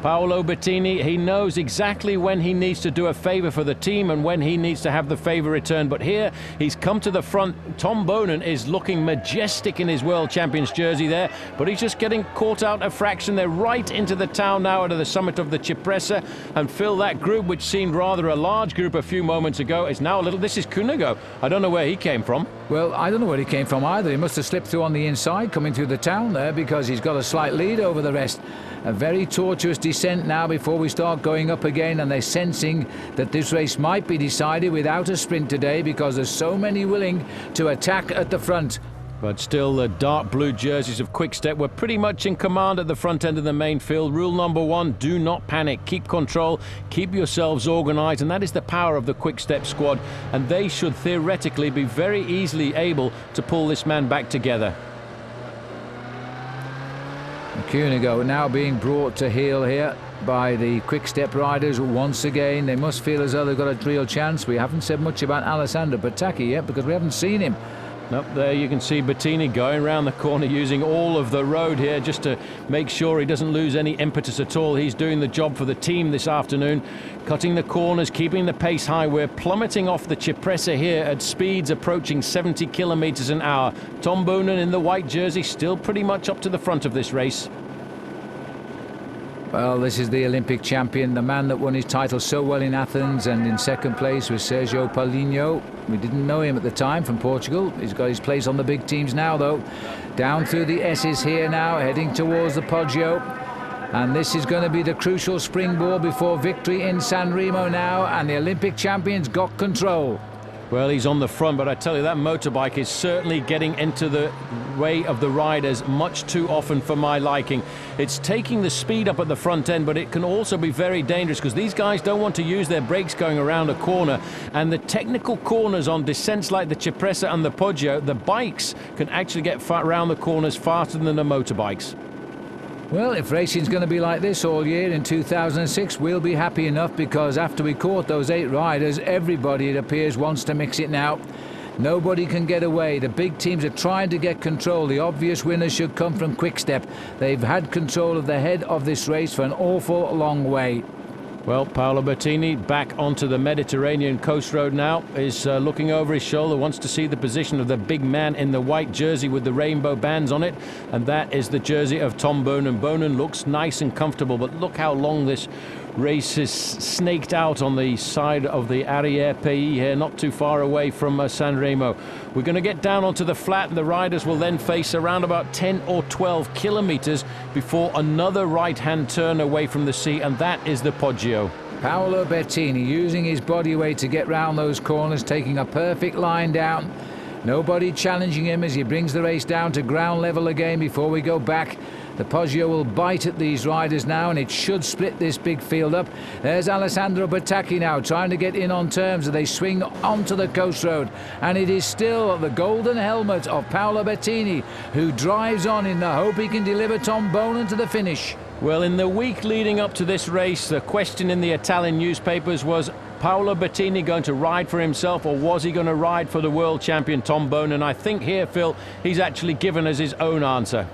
Speaker 2: Paolo Bettini, he knows exactly when he needs to do a favour for the team and when he needs to have the favour returned. But here, he's come to the front. Tom Bonan is looking majestic in his World Champions jersey there, but he's just getting caught out a fraction. They're right into the town now, to the summit of the Cipressa, and Phil, that group, which seemed rather a large group a few moments ago, is now a little... This is Cunego. I don't know where he came from.
Speaker 1: Well, I don't know where he came from either. He must have slipped through on the inside, coming through the town there, because he's got a slight lead over the rest. A very tortuous descent now before we start going up again, and they're sensing that this race might be decided without a sprint today, because there's so many willing to attack at the front.
Speaker 2: But still, the dark blue jerseys of Quick Step were pretty much in command at the front end of the main field. Rule number one, do not panic. Keep control, keep yourselves organised, and that is the power of the Quick Step squad, and they should theoretically be very easily able to pull this man back together.
Speaker 1: Cunego now being brought to heel here by the Quick Step riders once again. They must feel as though they've got a real chance. We haven't said much about Alessandro Patacchi yet, because we haven't seen him.
Speaker 2: Up there you can see Bettini going around the corner, using all of the road here just to make sure he doesn't lose any impetus at all. He's doing the job for the team this afternoon, cutting the corners, keeping the pace high. We're plummeting off the Cipressa here at speeds approaching 70 kilometres an hour. Tom Bonan in the white jersey still pretty much up to the front of this race.
Speaker 1: Well, this is the Olympic champion, the man that won his title so well in Athens, and in second place was Sergio Paulinho. We didn't know him at the time, from Portugal. He's got his place on the big teams now, though. Down through the S's here now, heading towards the Poggio. And this is going to be the crucial springboard before victory in San Remo now, and the Olympic champions got control.
Speaker 2: Well, he's on the front, but I tell you, that motorbike is certainly getting into the way of the riders much too often for my liking. It's taking the speed up at the front end, but it can also be very dangerous, because these guys don't want to use their brakes going around a corner. And the technical corners on descents like the Cipressa and the Poggio, the bikes can actually get around the corners faster than the motorbikes.
Speaker 1: Well, if racing's going to be like this all year in 2006, we'll be happy enough, because after we caught those 8 riders, everybody, it appears, wants to mix it now. Nobody can get away. The big teams are trying to get control. The obvious winners should come from Quick-Step. They've had control of the head of this race for an awful long way.
Speaker 2: Well, Paolo Bettini back onto the Mediterranean coast road now, is looking over his shoulder, wants to see the position of the big man in the white jersey with the rainbow bands on it, and that is the jersey of Tom Boonen. Boonen looks nice and comfortable, but look how long this race is snaked out on the side of the Arrière Pays here, not too far away from San Remo. We're going to get down onto the flat, and the riders will then face around about 10 or 12 kilometers before another right-hand turn away from the sea, and that is the Poggio.
Speaker 1: Paolo Bettini using his body weight to get round those corners, taking a perfect line down. Nobody challenging him as he brings the race down to ground level again before we go back. The Poggio will bite at these riders now, and it should split this big field up. There's Alessandro Patacchi now trying to get in on terms as they swing onto the coast road, and it is still the golden helmet of Paolo Bettini who drives on in the hope he can deliver Tom Boonen to the finish.
Speaker 2: Well, in the week leading up to this race, the question in the Italian newspapers was Paolo Bettini going to ride for himself, or was he going to ride for the world champion Tom Boonen? I think here, Phil, he's actually given us his own answer.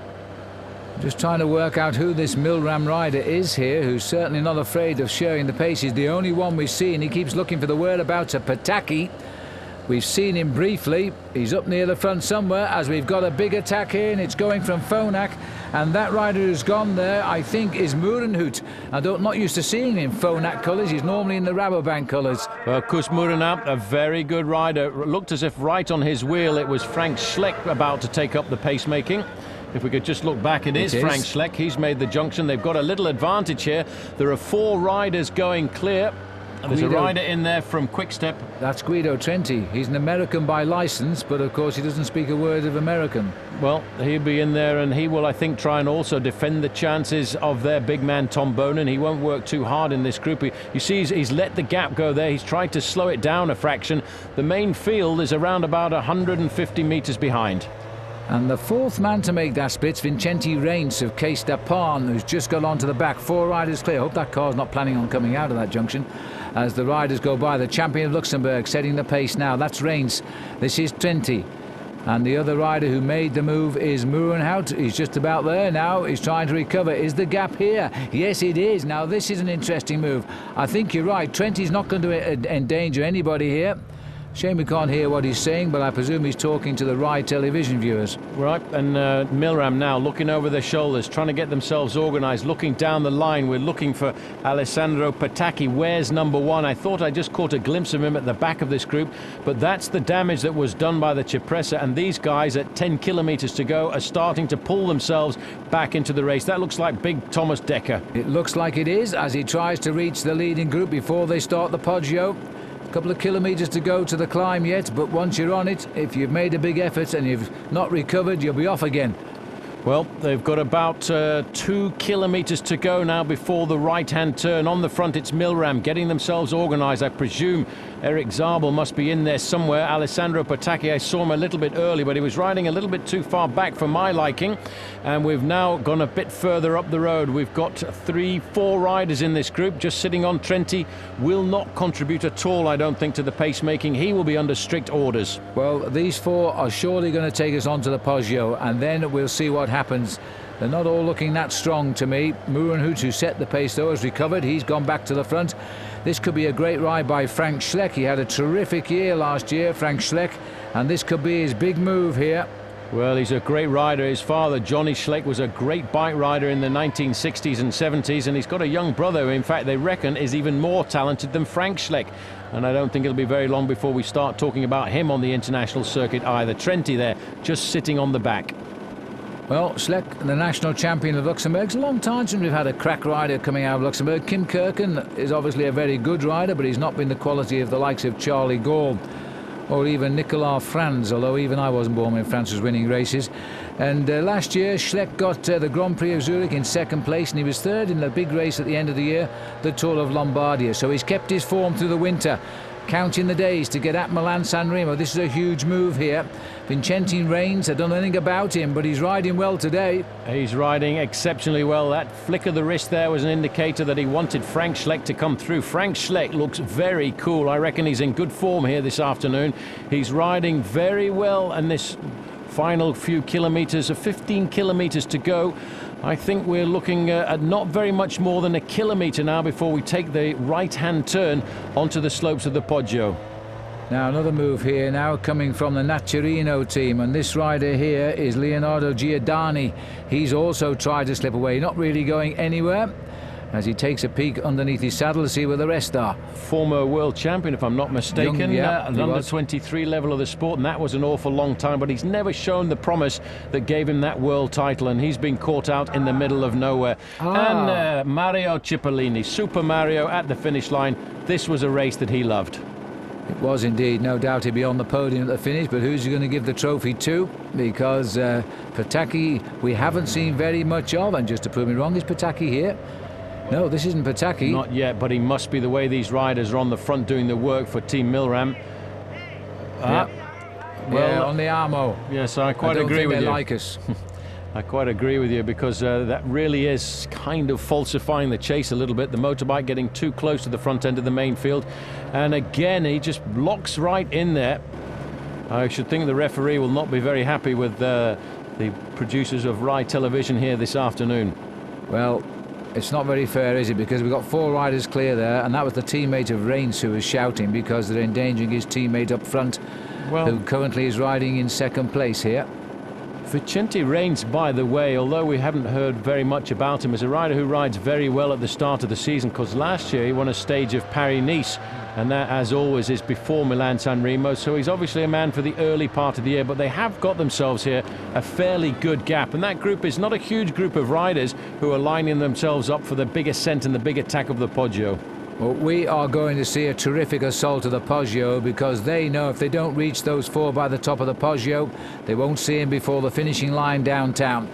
Speaker 1: Just trying to work out who this Milram rider is here, who's certainly not afraid of sharing the pace. He's the only one we've seen. He keeps looking for the whereabouts of Patacchi. We've seen him briefly. He's up near the front somewhere as we've got a big attack here, and it's going from Phonak. And that rider who's gone there, I think, is Murenhout. I'm not used to seeing him in Phonak colours. He's normally in the Rabobank colours.
Speaker 2: Well, Kus Murenhout, a very good rider. Looked as if right on his wheel it was Frank Schleck about to take up the pacemaking. If we could just look back, it is Frank Schleck. He's made the junction. They've got a little advantage here. There are 4 riders going clear. There's a rider in there from Quick-Step.
Speaker 1: That's Guido Trenti. He's an American by license, but of course he doesn't speak a word of American.
Speaker 2: Well, he'll be in there, and he will, I think, try and also defend the chances of their big man Tom Boonen. He won't work too hard in this group. You see, he's let the gap go there. He's tried to slow it down a fraction. The main field is around about 150 meters behind.
Speaker 1: And the 4th man to make that split, Vincenti Reins of Case d'Apan, who's just got onto the back. 4 riders clear. I hope that car's not planning on coming out of that junction as the riders go by. The champion of Luxembourg setting the pace now. That's Reins. This is Trenti. And the other rider who made the move is Murenhout. He's just about there now. He's trying to recover. Is the gap here? Yes, it is. Now, this is an interesting move. I think you're right. Trenti's not going to endanger anybody here. Shame we can't hear what he's saying, but I presume he's talking to the Rai television viewers. Right,
Speaker 2: and Milram now looking over their shoulders, trying to get themselves organised, looking down the line. We're looking for Alessandro Patacchi. Where's number 1? I thought I just caught a glimpse of him at the back of this group, but that's the damage that was done by the Cipressa, and these guys at 10 kilometres to go are starting to pull themselves back into the race. That looks like big Thomas Dekker.
Speaker 1: It looks like it is, as he tries to reach the leading group before they start the Poggio. A couple of kilometres to go to the climb yet, but once you're on it, if you've made a big effort and you've not recovered, you'll be off again.
Speaker 2: Well, they've got about 2 kilometres to go now before the right-hand turn. On the front, it's Milram getting themselves organised. I presume Eric Zabel must be in there somewhere. Alessandro Patacchi, I saw him a little bit early, but he was riding a little bit too far back for my liking. And we've now gone a bit further up the road. We've got 3-4 riders in this group. Just sitting on Trenti will not contribute at all, I don't think, to the pacemaking. He will be under strict orders.
Speaker 1: Well, these 4 are surely going to take us on to the Poggio, and then we'll see what happens. They're not all looking that strong to me. Murenhout, who set the pace though, has recovered. He's gone back to the front. This could be a great ride by Frank Schleck. He had a terrific year last year, Frank Schleck, and this could be his big move here.
Speaker 2: Well, he's a great rider. His father, Johnny Schleck, was a great bike rider in the 1960s and 70s, and he's got a young brother who, in fact, they reckon is even more talented than Frank Schleck. And I don't think it'll be very long before we start talking about him on the international circuit either. Trenti there, just sitting on the back.
Speaker 1: Well, Schleck, the national champion of Luxembourg. It's a long time since we've had a crack rider coming out of Luxembourg. Kim Kirken is obviously a very good rider, but he's not been the quality of the likes of Charlie Gall or even Nicolas Franz, although even I wasn't born when France was winning races. And last year, Schleck got the Grand Prix of Zurich in 2nd place, and he was 3rd in the big race at the end of the year, the Tour of Lombardia. So he's kept his form through the winter. counting the days to get at Milan San Remo. This is a huge move here. Vincenti Reigns, I don't know anything about him, but he's riding well today.
Speaker 2: He's riding exceptionally well. That flick of the wrist there was an indicator that he wanted Frank Schleck to come through. Frank Schleck looks very cool. I reckon he's in good form here this afternoon. He's riding very well, and this final few kilometres, 15 kilometres to go. I think we're looking at not very much more than a kilometre now before we take the right-hand turn onto the slopes of the Poggio.
Speaker 1: Now another move here now coming from the Naturino team, and this rider here is Leonardo Giordani. He's also tried to slip away, not really going anywhere, as he takes a peek underneath his saddle to see where the rest are.
Speaker 2: Former world champion, if I'm not mistaken, under 23 level of the sport, and that was an awful long time, but he's never shown the promise that gave him that world title, and he's been caught out in the middle of nowhere. And Mario Cipollini, Super Mario, at the finish line. This was a race that he loved.
Speaker 1: It was indeed. No doubt he'd be on the podium at the finish, but who's he going to give the trophy to? Because Pataki we haven't seen very much of, and just to prove me wrong, is Pataki here? No, this isn't Pataki.
Speaker 2: Not yet, but he must be. The way these riders are on the front doing the work for Team Milram.
Speaker 1: Well, on the Armo.
Speaker 2: Yes, I quite agree with you.
Speaker 1: They like us.
Speaker 2: I quite agree with you, because that really is kind of falsifying the chase a little bit. The motorbike getting too close to the front end of the main field, and again he just locks right in there. I should think the referee will not be very happy with the producers of Rai Television here this afternoon.
Speaker 1: Well, it's not very fair, is it? Because we've got 4 riders clear there, and that was the teammate of Reigns who was shouting because they're endangering his teammate up front, who currently is riding in 2nd place here.
Speaker 2: Vincenti Reigns, by the way, although we haven't heard very much about him, is a rider who rides very well at the start of the season, because last year he won a stage of Paris-Nice, and that, as always, is before Milan San Remo, so he's obviously a man for the early part of the year. But they have got themselves here a fairly good gap, and that group is not a huge group of riders who are lining themselves up for the big ascent and the big attack of the Poggio.
Speaker 1: Well, we are going to see a terrific assault of the Poggio, because they know if they don't reach those 4 by the top of the Poggio, they won't see him before the finishing line downtown.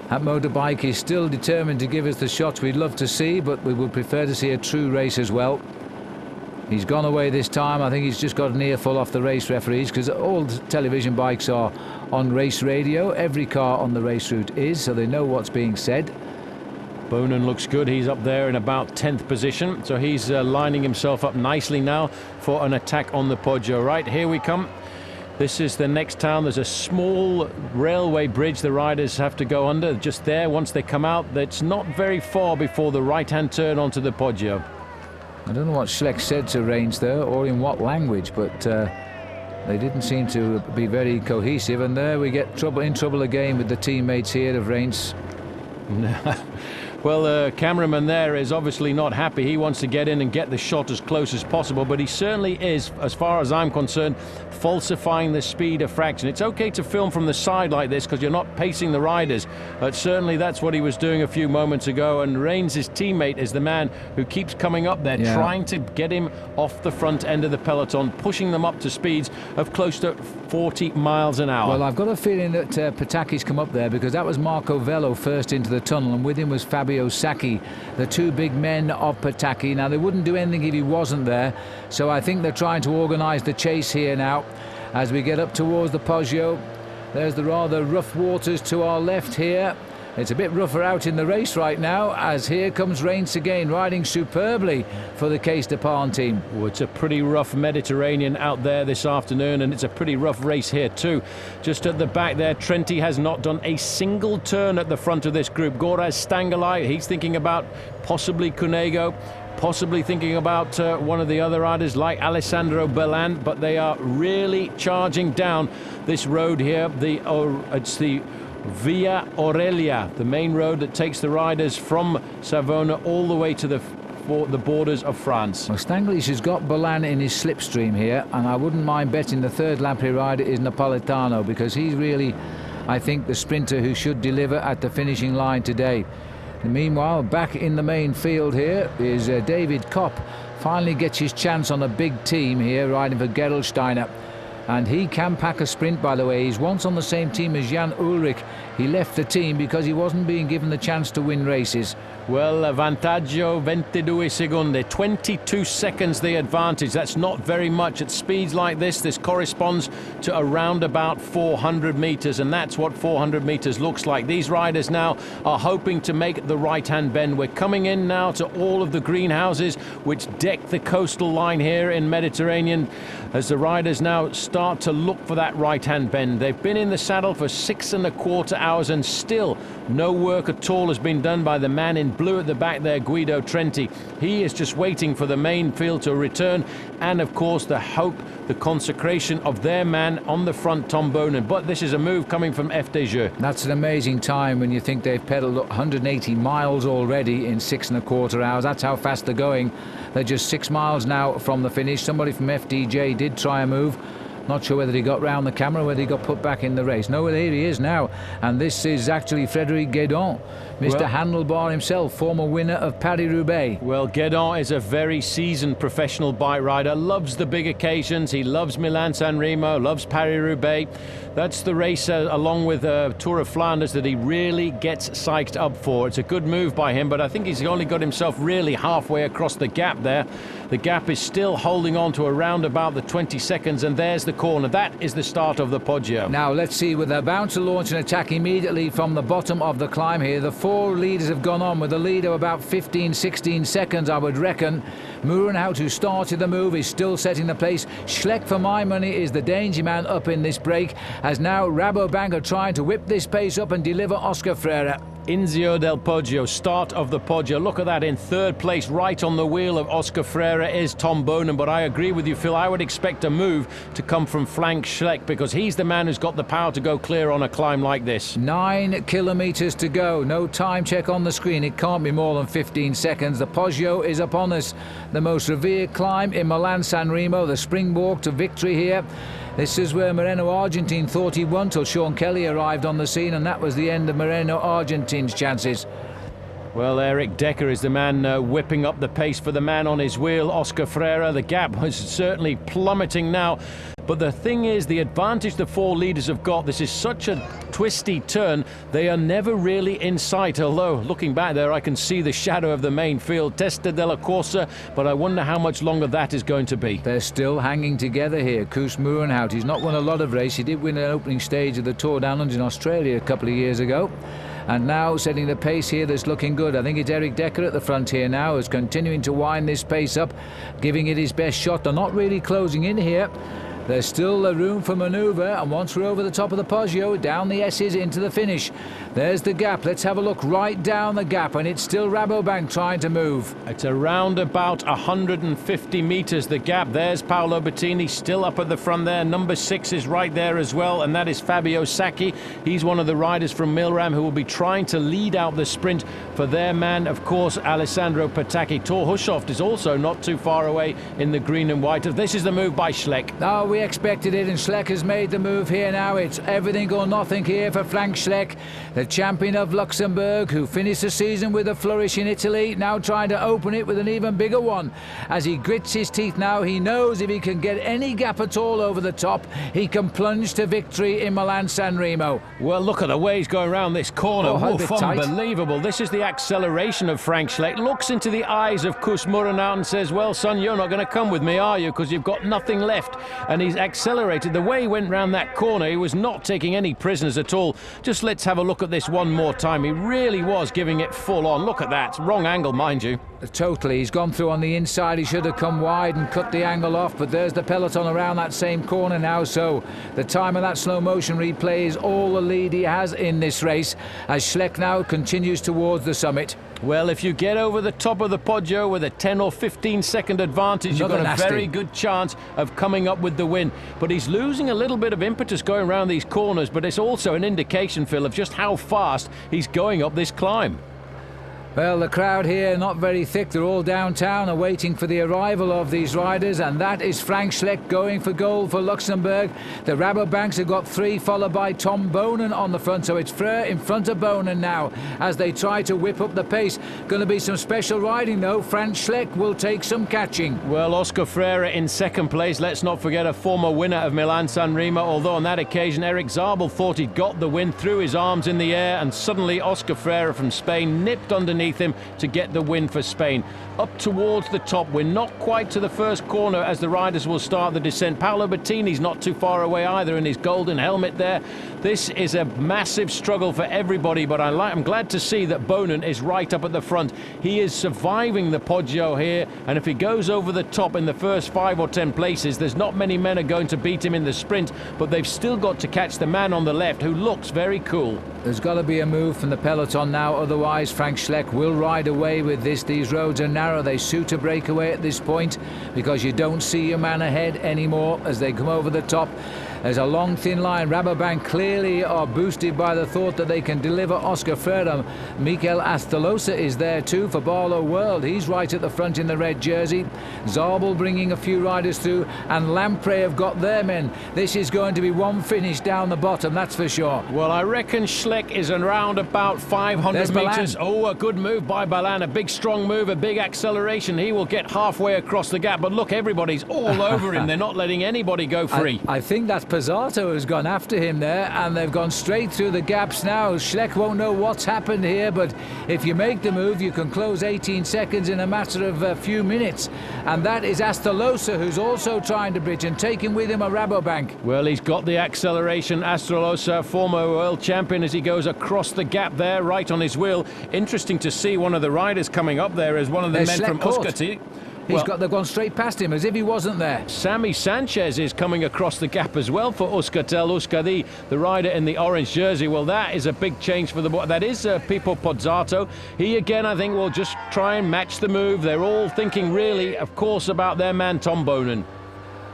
Speaker 1: That motorbike is still determined to give us the shots we'd love to see, but we would prefer to see a true race as well. He's gone away this time. I think he's just got an earful off the race referees, because all the television bikes are on race radio. Every car on the race route is, so they know what's being said.
Speaker 2: Bonin looks good. He's up there in about 10th position, so he's lining himself up nicely now for an attack on the Poggio. Right, here we come. This is the next town. There's a small railway bridge the riders have to go under just there. Once they come out, that's not very far before the right-hand turn onto the Poggio.
Speaker 1: I don't know what Schleck said to Reigns there, or in what language, but they didn't seem to be very cohesive, and there we get in trouble again with the teammates here of Reigns.
Speaker 2: Well, the cameraman there is obviously not happy. He wants to get in and get the shot as close as possible, but he certainly is, as far as I'm concerned, falsifying the speed of fraction. It's okay to film from the side like this because you're not pacing the riders, but certainly that's what he was doing a few moments ago, and Reigns' teammate is the man who keeps coming up there, trying to get him off the front end of the peloton, pushing them up to speeds of close to 40 miles an hour.
Speaker 1: Well, I've got a feeling that Pataki's come up there, because that was Marco Vello first into the tunnel, and with him was Fabio Sacchi, the 2 big men of Pataki. Now, they wouldn't do anything if he wasn't there, so I think they're trying to organise the chase here now as we get up towards the Poggio. There's the rather rough waters to our left here. It's a bit rougher out in the race right now, as here comes Reigns again, riding superbly for the Case d'Epargne team.
Speaker 2: Well, it's a pretty rough Mediterranean out there this afternoon, and it's a pretty rough race here too. Just at the back there, Trenti has not done a single turn at the front of this group. Goraz Stangalai, he's thinking about possibly Cunego, possibly thinking about one of the other riders like Alessandro Bellan, but they are really charging down this road here. It's the Via Aurelia, the main road that takes the riders from Savona all the way to the borders of France.
Speaker 1: Well, Stanglish has got Bellan in his slipstream here, and I wouldn't mind betting the 3rd Lampre rider is Napolitano, because he's really, I think, the sprinter who should deliver at the finishing line today. And meanwhile, back in the main field here is David Kopp. Finally gets his chance on a big team here, riding for Gerolsteiner. And he can pack a sprint, by the way. He's once on the same team as Jan Ullrich. He left the team because he wasn't being given the chance to win races.
Speaker 2: Well, vantaggio 22 secondi, 22 seconds the advantage. That's not very much at speeds like this. This corresponds to around about 400 meters, and that's what 400 meters looks like. These riders now are hoping to make the right-hand bend. We're coming in now to all of the greenhouses which deck the coastal line here in Mediterranean as the riders now start to look for that right-hand bend. They've been in the saddle for 6¼ hours and still no work at all has been done by the man in blue at the back there, Guido Trenti. He is just waiting for the main field to return and of course the hope, the consecration of their man on the front, Tom Boonen. But this is a move coming from FDJ.
Speaker 1: That's an amazing time when you think they've pedalled 180 miles already in 6¼ hours. That's how fast they're going. They're just 6 miles now from the finish. Somebody from FDJ did try a move. Not sure whether he got round the camera, whether he got put back in the race. No, here he is now. And this is actually Frédéric Guédon, Mr. Handlebar himself, former winner of Paris-Roubaix.
Speaker 2: Well, Guédon is a very seasoned professional bike rider, loves the big occasions. He loves Milan-San Remo, loves Paris-Roubaix. That's the race along with Tour of Flanders that he really gets psyched up for. It's a good move by him, but I think he's only got himself really halfway across the gap there. The gap is still holding on to around about the 20 seconds, and there's the corner. That is the start of the Poggio.
Speaker 1: Now let's see, with they're bound to launch an attack immediately from the bottom of the climb here. The 4 leaders have gone on with a lead of about 15-16 seconds, I would reckon. Murenhout, who started the move, is still setting the pace. Schleck, for my money, is the danger man up in this break, as now Rabobank are trying to whip this pace up and deliver Oscar Freire.
Speaker 2: Inizio del Poggio, start of the Poggio. Look at that, in third place, right on the wheel of Oscar Freire is Tom Boonen. But I agree with you, Phil. I would expect a move to come from Frank Schleck because he's the man who's got the power to go clear on a climb like this.
Speaker 1: 9 kilometers to go. No time check on the screen. It can't be more than 15 seconds. The Poggio is upon us. The most revered climb in Milan-San Remo, the springboard to victory here. This is where Moreno Argentine thought he won till Sean Kelly arrived on the scene, and that was the end of Moreno Argentine's chances.
Speaker 2: Well, Eric Decker is the man whipping up the pace for the man on his wheel, Oscar Freire. The gap was certainly plummeting now. But the thing is, the advantage the 4 leaders have got, this is such a twisty turn, they are never really in sight. Although, looking back there, I can see the shadow of the main field, Testa della Corsa, but I wonder how much longer that is going to be.
Speaker 1: They're still hanging together here. Koos Murenhout, he's not won a lot of races. He did win an opening stage of the Tour Down Under in Australia a couple of years ago. And now setting the pace here that's looking good. I think it's Eric Decker at the front here now, who's continuing to wind this pace up, giving it his best shot. They're not really closing in here. There's still a room for manoeuvre, and once we're over the top of the Poggio, down the S's into the finish. There's the gap. Let's have a look right down the gap, and it's still Rabobank trying to move.
Speaker 2: It's around about 150 meters, the gap. There's Paolo Bettini still up at the front there. Number 6 is right there as well, and that is Fabio Sacchi. He's one of the riders from Milram who will be trying to lead out the sprint for their man, of course, Alessandro Patacchi. Thor Hushovd is also not too far away in the green and white. This is the move by Schleck.
Speaker 1: Oh, we expected it, and Schleck has made the move here now. It's everything or nothing here for Frank Schleck, the champion of Luxembourg, who finished the season with a flourish in Italy, now trying to open it with an even bigger one. As he grits his teeth now, he knows if he can get any gap at all over the top, he can plunge to victory in Milan-San Remo.
Speaker 2: Well, look at the way he's going around this corner. Unbelievable. This is the acceleration of Frank Schleck. Looks into the eyes of Koos Murenhout and says, well, son, you're not going to come with me, are you? Because you've got nothing left. And he's accelerated. The way he went round that corner, he was not taking any prisoners at all. Just let's have a look at this one more time. He really was giving it full on. Look at that. Wrong angle, mind you.
Speaker 1: Totally. He's gone through on the inside. He should have come wide and cut the angle off, but there's the peloton around that same corner now. So the time of that slow motion replay is all the lead he has in this race as Schleck now continues towards the summit.
Speaker 2: Well, if you get over the top of the Poggio with a 10 or 15 second advantage, you've got a very good chance of coming up with the win. But he's losing a little bit of impetus going around these corners, but it's also an indication, Phil, of just how fast he's going up this climb.
Speaker 1: Well, the crowd here not very thick. They're all downtown awaiting for the arrival of these riders, and that is Frank Schleck going for gold for Luxembourg. The Rabobanks have got 3, followed by Tom Bonen on the front, so it's Frere in front of Bonen now as they try to whip up the pace. Going to be some special riding though. Frank Schleck will take some catching.
Speaker 2: Well, Oscar Frere in second place. Let's not forget a former winner of Milan-San Remo, although on that occasion Eric Zabel thought he'd got the win, threw his arms in the air, and suddenly Oscar Frere from Spain nipped underneath him to get the win for Spain. Up towards the top, we're not quite to the first corner as the riders will start the descent. Paolo Bettini's not too far away either in his golden helmet there. This is a massive struggle for everybody, but I'm glad to see that Bonen is right up at the front. He is surviving the Poggio here, and if he goes over the top in the first 5 or 10 places, there's not many men are going to beat him in the sprint, but they've still got to catch the man on the left who looks very cool.
Speaker 1: There's got to be a move from the peloton now, otherwise Frank Schleck will ride away with this. These roads are narrow. They suit a breakaway at this point because you don't see your man ahead anymore as they come over the top. There's a long thin line. Rabobank clearly are boosted by the thought that they can deliver Oscar Frere. Mikel Astolosa is there too for Barlow World. He's right at the front in the red jersey. Zabel bringing a few riders through, and Lampre have got their men. This is going to be one finish down the bottom, that's for sure.
Speaker 2: Well, I reckon Schleck is around about 500
Speaker 1: There's
Speaker 2: metres.
Speaker 1: Milan.
Speaker 2: Oh, a good move by Milan. A big strong move, a big acceleration. He will get halfway across the gap, but look, everybody's all over him. They're not letting anybody go free.
Speaker 1: I think that's Pizzato has gone after him there, and they've gone straight through the gaps now. Schleck won't know what's happened here, but if you make the move, you can close 18 seconds in a matter of a few minutes. And that is Astolosa, who's also trying to bridge and taking with him a Rabobank.
Speaker 2: Well, he's got the acceleration. Astolosa, former world champion, as he goes across the gap there, right on his wheel. Interesting to see one of the riders coming up there as one of the men
Speaker 1: Schleck
Speaker 2: from
Speaker 1: caught.
Speaker 2: Euskadi.
Speaker 1: They've gone straight past him as if he wasn't there.
Speaker 2: Sammy Sanchez is coming across the gap as well for Euskaltel Euskadi, the rider in the orange jersey. Well, that is a big change for the boy. That is Pippo Pozzato. He again, I think, will just try and match the move. They're all thinking really, of course, about their man Tom Bonen.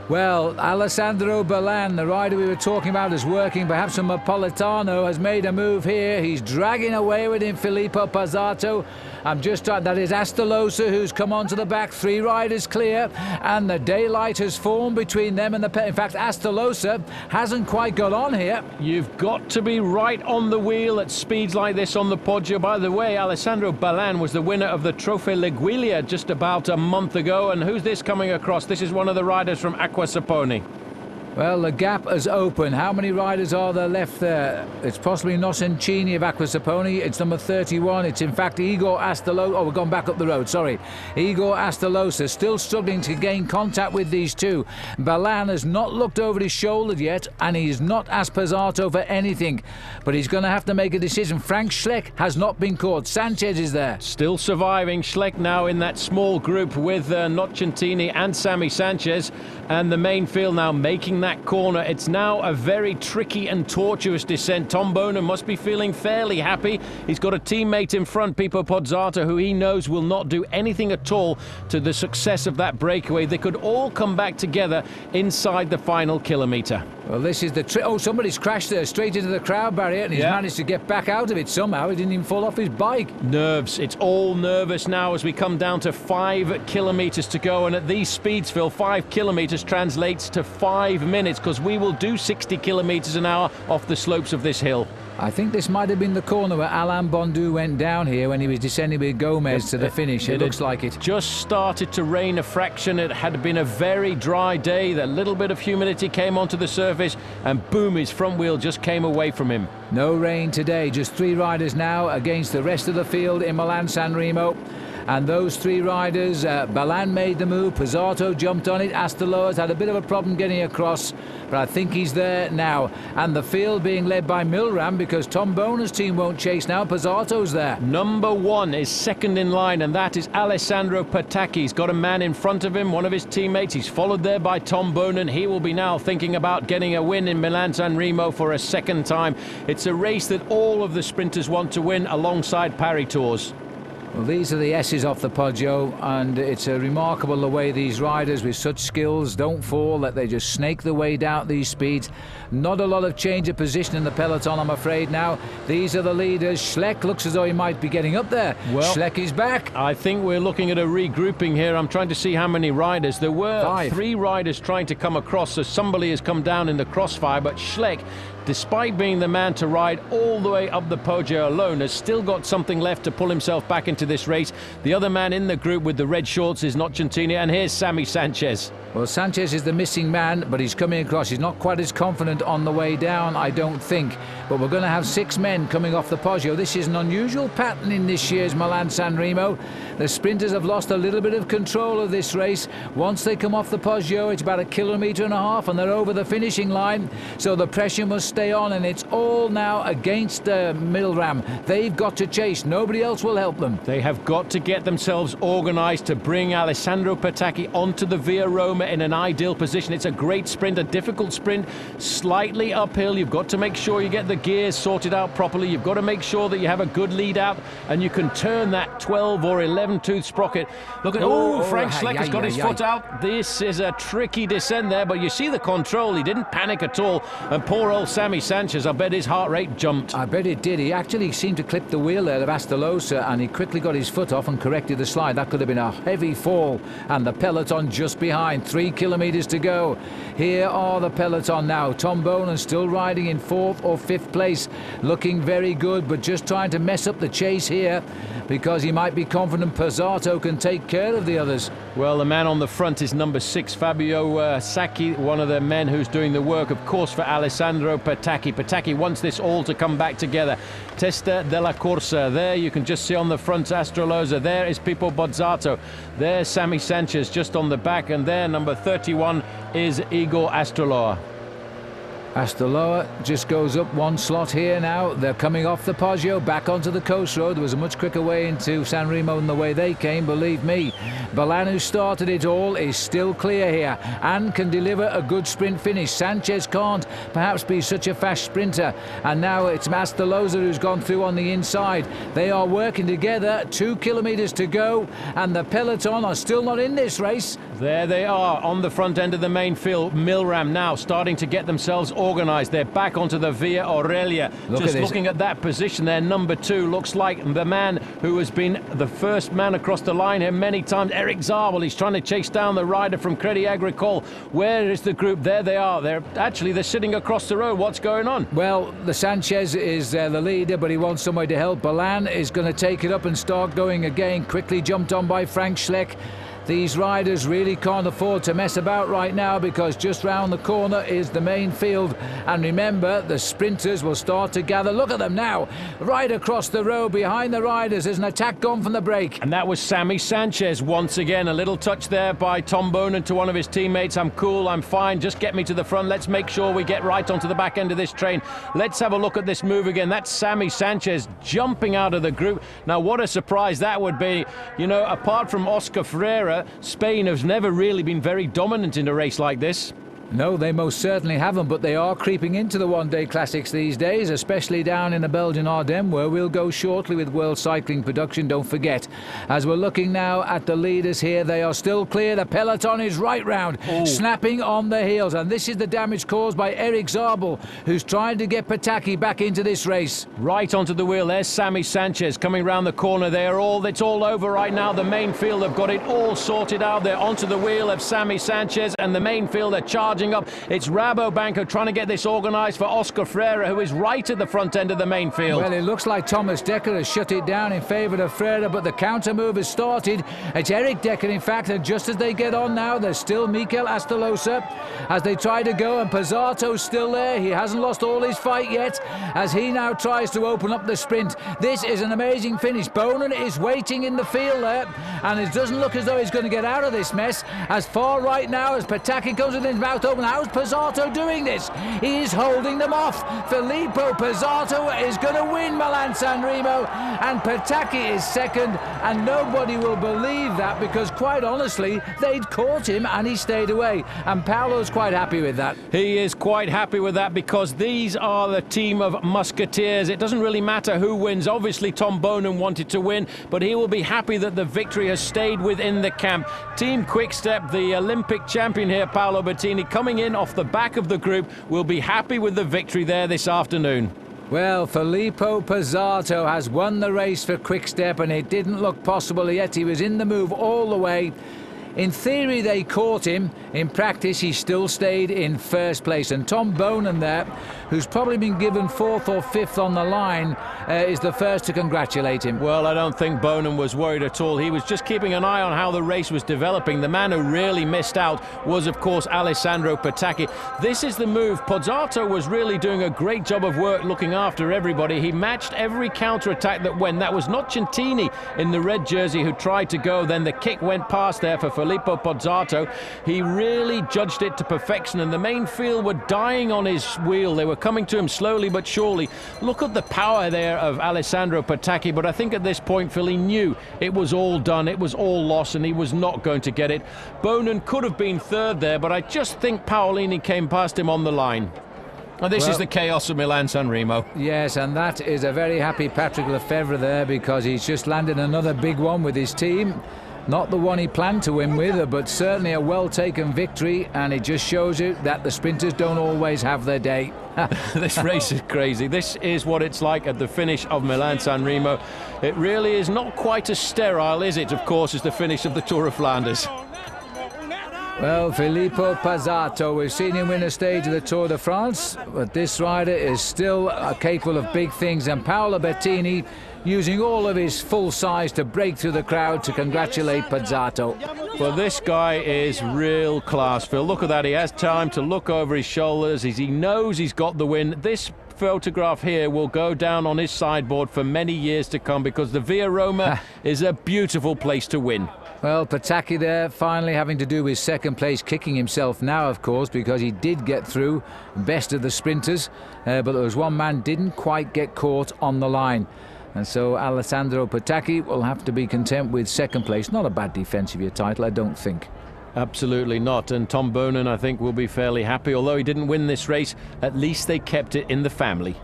Speaker 1: Well, Alessandro Balan, the rider we were talking about, is working. Perhaps from Napolitano has made a move here. He's dragging away with him Filippo Pozzato. That is Astolosa who's come onto the back. 3 riders clear, and the daylight has formed between them and in fact, Astolosa hasn't quite got on here.
Speaker 2: You've got to be right on the wheel at speeds like this on the Poggio. By the way, Alessandro Balan was the winner of the Trofeo Leguiglia just about a month ago, and who's this coming across? This is one of the riders from Acqua Saponi.
Speaker 1: Well, the gap has opened. How many riders are there left there? It's possibly Nocentini of Acqua Saponi. It's number 31. It's in fact Igor Astolosa. Oh, we've gone back up the road, sorry. Igor Astolosa still struggling to gain contact with these two. Balan has not looked over his shoulder yet, and he's not asked Pozzato for anything. But he's going to have to make a decision. Frank Schleck has not been caught. Sanchez is there.
Speaker 2: Still surviving. Schleck now in that small group with Nocentini and Sammy Sanchez. And the main field now making that corner. It's now a very tricky and tortuous descent. Tom Bonen must be feeling fairly happy. He's got a teammate in front, Pippo Pozzato, who he knows will not do anything at all to the success of that breakaway. They could all come back together inside the final kilometre.
Speaker 1: Well, this is the trick. Oh, somebody's crashed there straight into the crowd barrier, and he's managed to get back out of it somehow. He didn't even fall off his bike.
Speaker 2: Nerves. It's all nervous now as we come down to 5 kilometres to go, and at these speeds, Phil, 5 kilometres translates to 5 minutes, because we will do 60 kilometres an hour off the slopes of this hill.
Speaker 1: I think this might have been the corner where Alain Bondu went down here when he was descending with Gomez to the finish. It looks like it.
Speaker 2: Just started to rain a fraction. It had been a very dry day. A little bit of humidity came onto the surface, and boom, his front wheel just came away from him.
Speaker 1: No rain today. Just 3 riders now against the rest of the field in Milan-San Remo. And those 3 riders, Balan made the move, Pozzato jumped on it, Astolosa's had a bit of a problem getting across, but I think he's there now. And the field being led by Milram, because Tom Bonen's team won't chase now, Pozzato's there.
Speaker 2: Number 1 is second in line, and that is Alessandro Patacchi. He's got a man in front of him, one of his teammates. He's followed there by Tom Bonen. He will be now thinking about getting a win in Milan-San Remo for a second time. It's a race that all of the sprinters want to win alongside Paris Tours.
Speaker 1: Well, these are the S's off the Poggio, and it's remarkable the way these riders with such skills don't fall, that they just snake the way down these speeds. Not a lot of change of position in the peloton, I'm afraid now. These are the leaders. Schleck looks as though he might be getting up there. Well, Schleck is back.
Speaker 2: I think we're looking at a regrouping here. I'm trying to see how many riders. There were
Speaker 1: 5.
Speaker 2: 3 riders trying to come across, so somebody has come down in the crossfire, but Schleck, despite being the man to ride all the way up the Poggio alone, has still got something left to pull himself back into this race. The other man in the group with the red shorts is Nocentini, and here's Sammy Sanchez.
Speaker 1: Well, Sanchez is the missing man, but he's coming across. He's not quite as confident on the way down, I don't think. But we're going to have 6 men coming off the Poggio. This is an unusual pattern in this year's Milan-San Remo. The sprinters have lost a little bit of control of this race. Once they come off the Poggio, it's about 1.5 kilometres and they're over the finishing line. So the pressure must stay on, and it's all now against Milan. They've got to chase. Nobody else will help them.
Speaker 2: They have got to get themselves organised to bring Alessandro Patacchi onto the Via Roma in an ideal position. It's a great sprint, a difficult sprint, slightly uphill. You've got to make sure you get the gears sorted out properly. You've got to make sure that you have a good lead out and you can turn that 12 or 11 tooth sprocket. Look at, Frank Schleck has got his foot out. This is a tricky descent there, but you see the control. He didn't panic at all, and poor old Sammy Sanchez, I bet his heart rate jumped.
Speaker 1: I bet it did. He actually seemed to clip the wheel there of Astolosa, and he quickly got his foot off and corrected the slide. That could have been a heavy fall, and the peloton just behind. 3 kilometres to go. Here are the peloton now. Tom Bonan still riding in 4th or 5th place, looking very good, but just trying to mess up the chase here because he might be confident Pozzato can take care of the others.
Speaker 2: Well, the man on the front is number 6, Fabio Sacchi, one of the men who's doing the work, of course, for Alessandro Patacchi. Patacchi wants this all to come back together. Testa della Corsa, there you can just see on the front Astrolosa. There is Pippo Pozzato. There's Sammy Sanchez just on the back, and there number 31 is Igor Astroloa.
Speaker 1: Astoloa just goes up 1 slot here now. They're coming off the Poggio back onto the coast road. There was a much quicker way into San Remo than the way they came, believe me. Milan, who started it all, is still clear here and can deliver a good sprint finish. Sanchez can't perhaps be such a fast sprinter, and now it's Astolosa who's gone through on the inside. They are working together. 2 kilometres to go, and the peloton are still not in this race.
Speaker 2: There they are on the front end of the main field. Milram now starting to get themselves organised. They're back onto the Via Aurelia. Just looking at that position there, number 2 looks like the man who has been the first man across the line here many times, Eric Zabel. He's trying to chase down the rider from Crédit Agricole. Where is the group? There they are. They're sitting across the road. What's going on?
Speaker 1: Well, the Sanchez is the leader, but he wants somebody to help. Milan is going to take it up and start going again. Quickly jumped on by Frank Schleck. These riders really can't afford to mess about right now, because just round the corner is the main field. And remember, the sprinters will start to gather. Look at them now, right across the road behind the riders. There's an attack gone from the break.
Speaker 2: And that was Sammy Sanchez once again. A little touch there by Tom Bonan to one of his teammates. I'm cool, I'm fine, just get me to the front. Let's make sure we get right onto the back end of this train. Let's have a look at this move again. That's Sammy Sanchez jumping out of the group. Now, what a surprise that would be. You know, apart from Oscar Freire, Spain has never really been very dominant in a race like this.
Speaker 1: No, they most certainly haven't, but they are creeping into the one-day classics these days, especially down in the Belgian Ardennes, where we'll go shortly with World Cycling Production, don't forget. As we're looking now at the leaders here, they are still clear. The peloton is right round, snapping on the heels, and this is the damage caused by Eric Zabel, who's trying to get Patacchi back into this race.
Speaker 2: Right onto the wheel, there's Sammy Sanchez coming round the corner. It's all over right now. The main field have got it all sorted out. They're onto the wheel of Sammy Sanchez, and the main field are charging up. It's Rabobanco trying to get this organised for Oscar Freire, who is right at the front end of the main field.
Speaker 1: Well, it looks like Thomas Dekker has shut it down in favour of Freire, but the counter move has started. It's Eric Dekker, in fact, and just as they get on now, there's still Mikel Astolosa as they try to go, and Pozzato's still there. He hasn't lost all his fight yet as he now tries to open up the sprint. This is an amazing finish. Bonan is waiting in the field there, and it doesn't look as though he's going to get out of this mess. As far right now as Patacchi comes within his mouth. Pizarro. How's Pizarro doing this? He's holding them off. Filippo Pizarro is going to win Milan San Remo, and Pataki is second, and nobody will believe that because, quite honestly, they'd caught him and he stayed away, and Paolo's quite happy with that.
Speaker 2: He is quite happy with that because these are the team of musketeers. It doesn't really matter who wins. Obviously, Tom Boonen wanted to win, but he will be happy that the victory has stayed within the camp. Team Quickstep, the Olympic champion here, Paolo Bettini, coming in off the back of the group, will be happy with the victory there this afternoon.
Speaker 1: Well, Filippo Pizarro has won the race for Quickstep, and it didn't look possible yet. He was in the move all the way. In theory, they caught him. In practice, he still stayed in first place. And Tom Boonen there, who's probably been given fourth or fifth on the line, is the first to congratulate him.
Speaker 2: Well, I don't think Boonen was worried at all. He was just keeping an eye on how the race was developing. The man who really missed out was, of course, Alessandro Pataki. This is the move. Pizarro was really doing a great job of work looking after everybody. He matched every counter-attack that went. That was not Centini in the red jersey who tried to go. Then the kick went past there for Filippo Pizarro. He really judged it to perfection, and the main field were dying on his wheel. They were coming to him slowly but surely. Look at the power there of Alessandro Pataki, but I think at this point Phil, he knew it was all done, it was all lost, and he was not going to get it. Boonen could have been third there, but I just think Paolini came past him on the line. And this is the chaos of Milan San Remo.
Speaker 1: Yes, and that is a very happy Patrick Lefevre there, because he's just landed another big one with his team. Not the one he planned to win with, but certainly a well-taken victory, and it just shows you that the sprinters don't always have their day.
Speaker 2: This race is crazy. This is what it's like at the finish of Milan San Remo. It really is not quite as sterile, is it, of course, as the finish of the Tour of Flanders.
Speaker 1: Well, Filippo Pizarro, we've seen him win a stage of the Tour de France, but this rider is still capable of big things, and Paolo Bettini using all of his full size to break through the crowd to congratulate Pizarro.
Speaker 2: Well, this guy is real class, Phil. Look at that. He has time to look over his shoulders. He knows he's got the win. This photograph here will go down on his sideboard for many years to come, because the Via Roma is a beautiful place to win.
Speaker 1: Well, Pataki there finally having to do with second place, kicking himself now, of course, because he did get through best of the sprinters, but there was one man didn't quite get caught on the line. And so Alessandro Pataki will have to be content with second place. Not a bad defence of your title, I don't think.
Speaker 2: Absolutely not. And Tom Boonen, I think, will be fairly happy. Although he didn't win this race, at least they kept it in the family.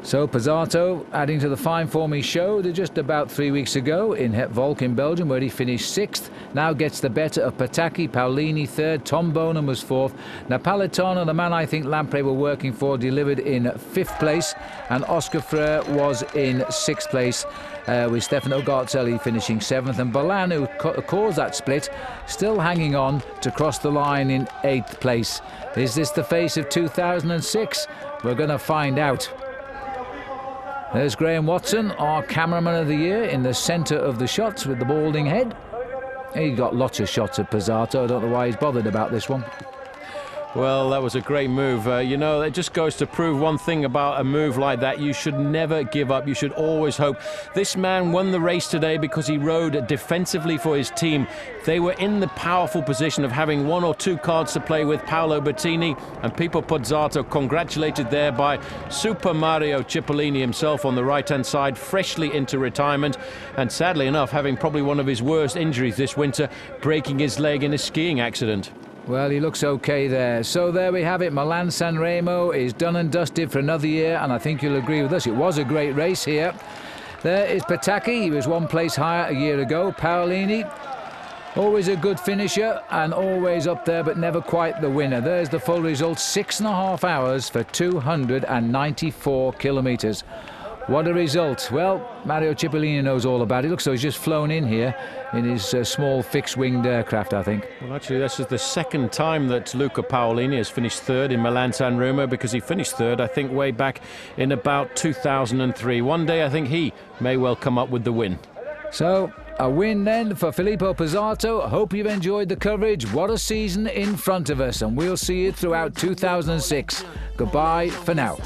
Speaker 1: So Pizarro adding to the fine form he showed just about 3 weeks ago in Het Volk in Belgium, where he finished 6th. Now gets the better of Pataki, Paolini 3rd, Tom Boonen was 4th. Napolitano, the man I think Lampre were working for, delivered in 5th place, and Oscar Freire was in 6th place, with Stefano Garzelli finishing 7th, and Milan, who caused that split, still hanging on to cross the line in 8th place. Is this the face of 2006? We're going to find out. There's Graham Watson, our cameraman of the year, in the centre of the shots with the balding head. He got lots of shots of Pizarro. I don't know why he's bothered about this one.
Speaker 2: Well, that was a great move. You know, it just goes to prove one thing about a move like that. You should never give up. You should always hope. This man won the race today because he rode defensively for his team. They were in the powerful position of having 1 or 2 cards to play with, Paolo Bettini and Filippo Pizarro, congratulated there by Super Mario Cipollini himself on the right-hand side, freshly into retirement, and sadly enough, having probably one of his worst injuries this winter, breaking his leg in a skiing accident.
Speaker 1: Well, he looks okay there. So there we have it. Milan San Remo is done and dusted for another year, and I think you'll agree with us. It was a great race here. There is Pataki. He was 1 place higher a year ago. Paolini, always a good finisher and always up there, but never quite the winner. There's the full result. 6.5 hours for 294 kilometres. What a result. Well, Mario Cipollini knows all about it. Looks like he's just flown in here in his small fixed-winged aircraft, I think.
Speaker 2: Well, actually, this is the second time that Luca Paolini has finished 3rd in Milan San Remo, because he finished 3rd, I think, way back in about 2003. One day, I think he may well come up with the win.
Speaker 1: So, a win then for Filippo Pizarro. Hope you've enjoyed the coverage. What a season in front of us, and we'll see you throughout 2006. Goodbye for now.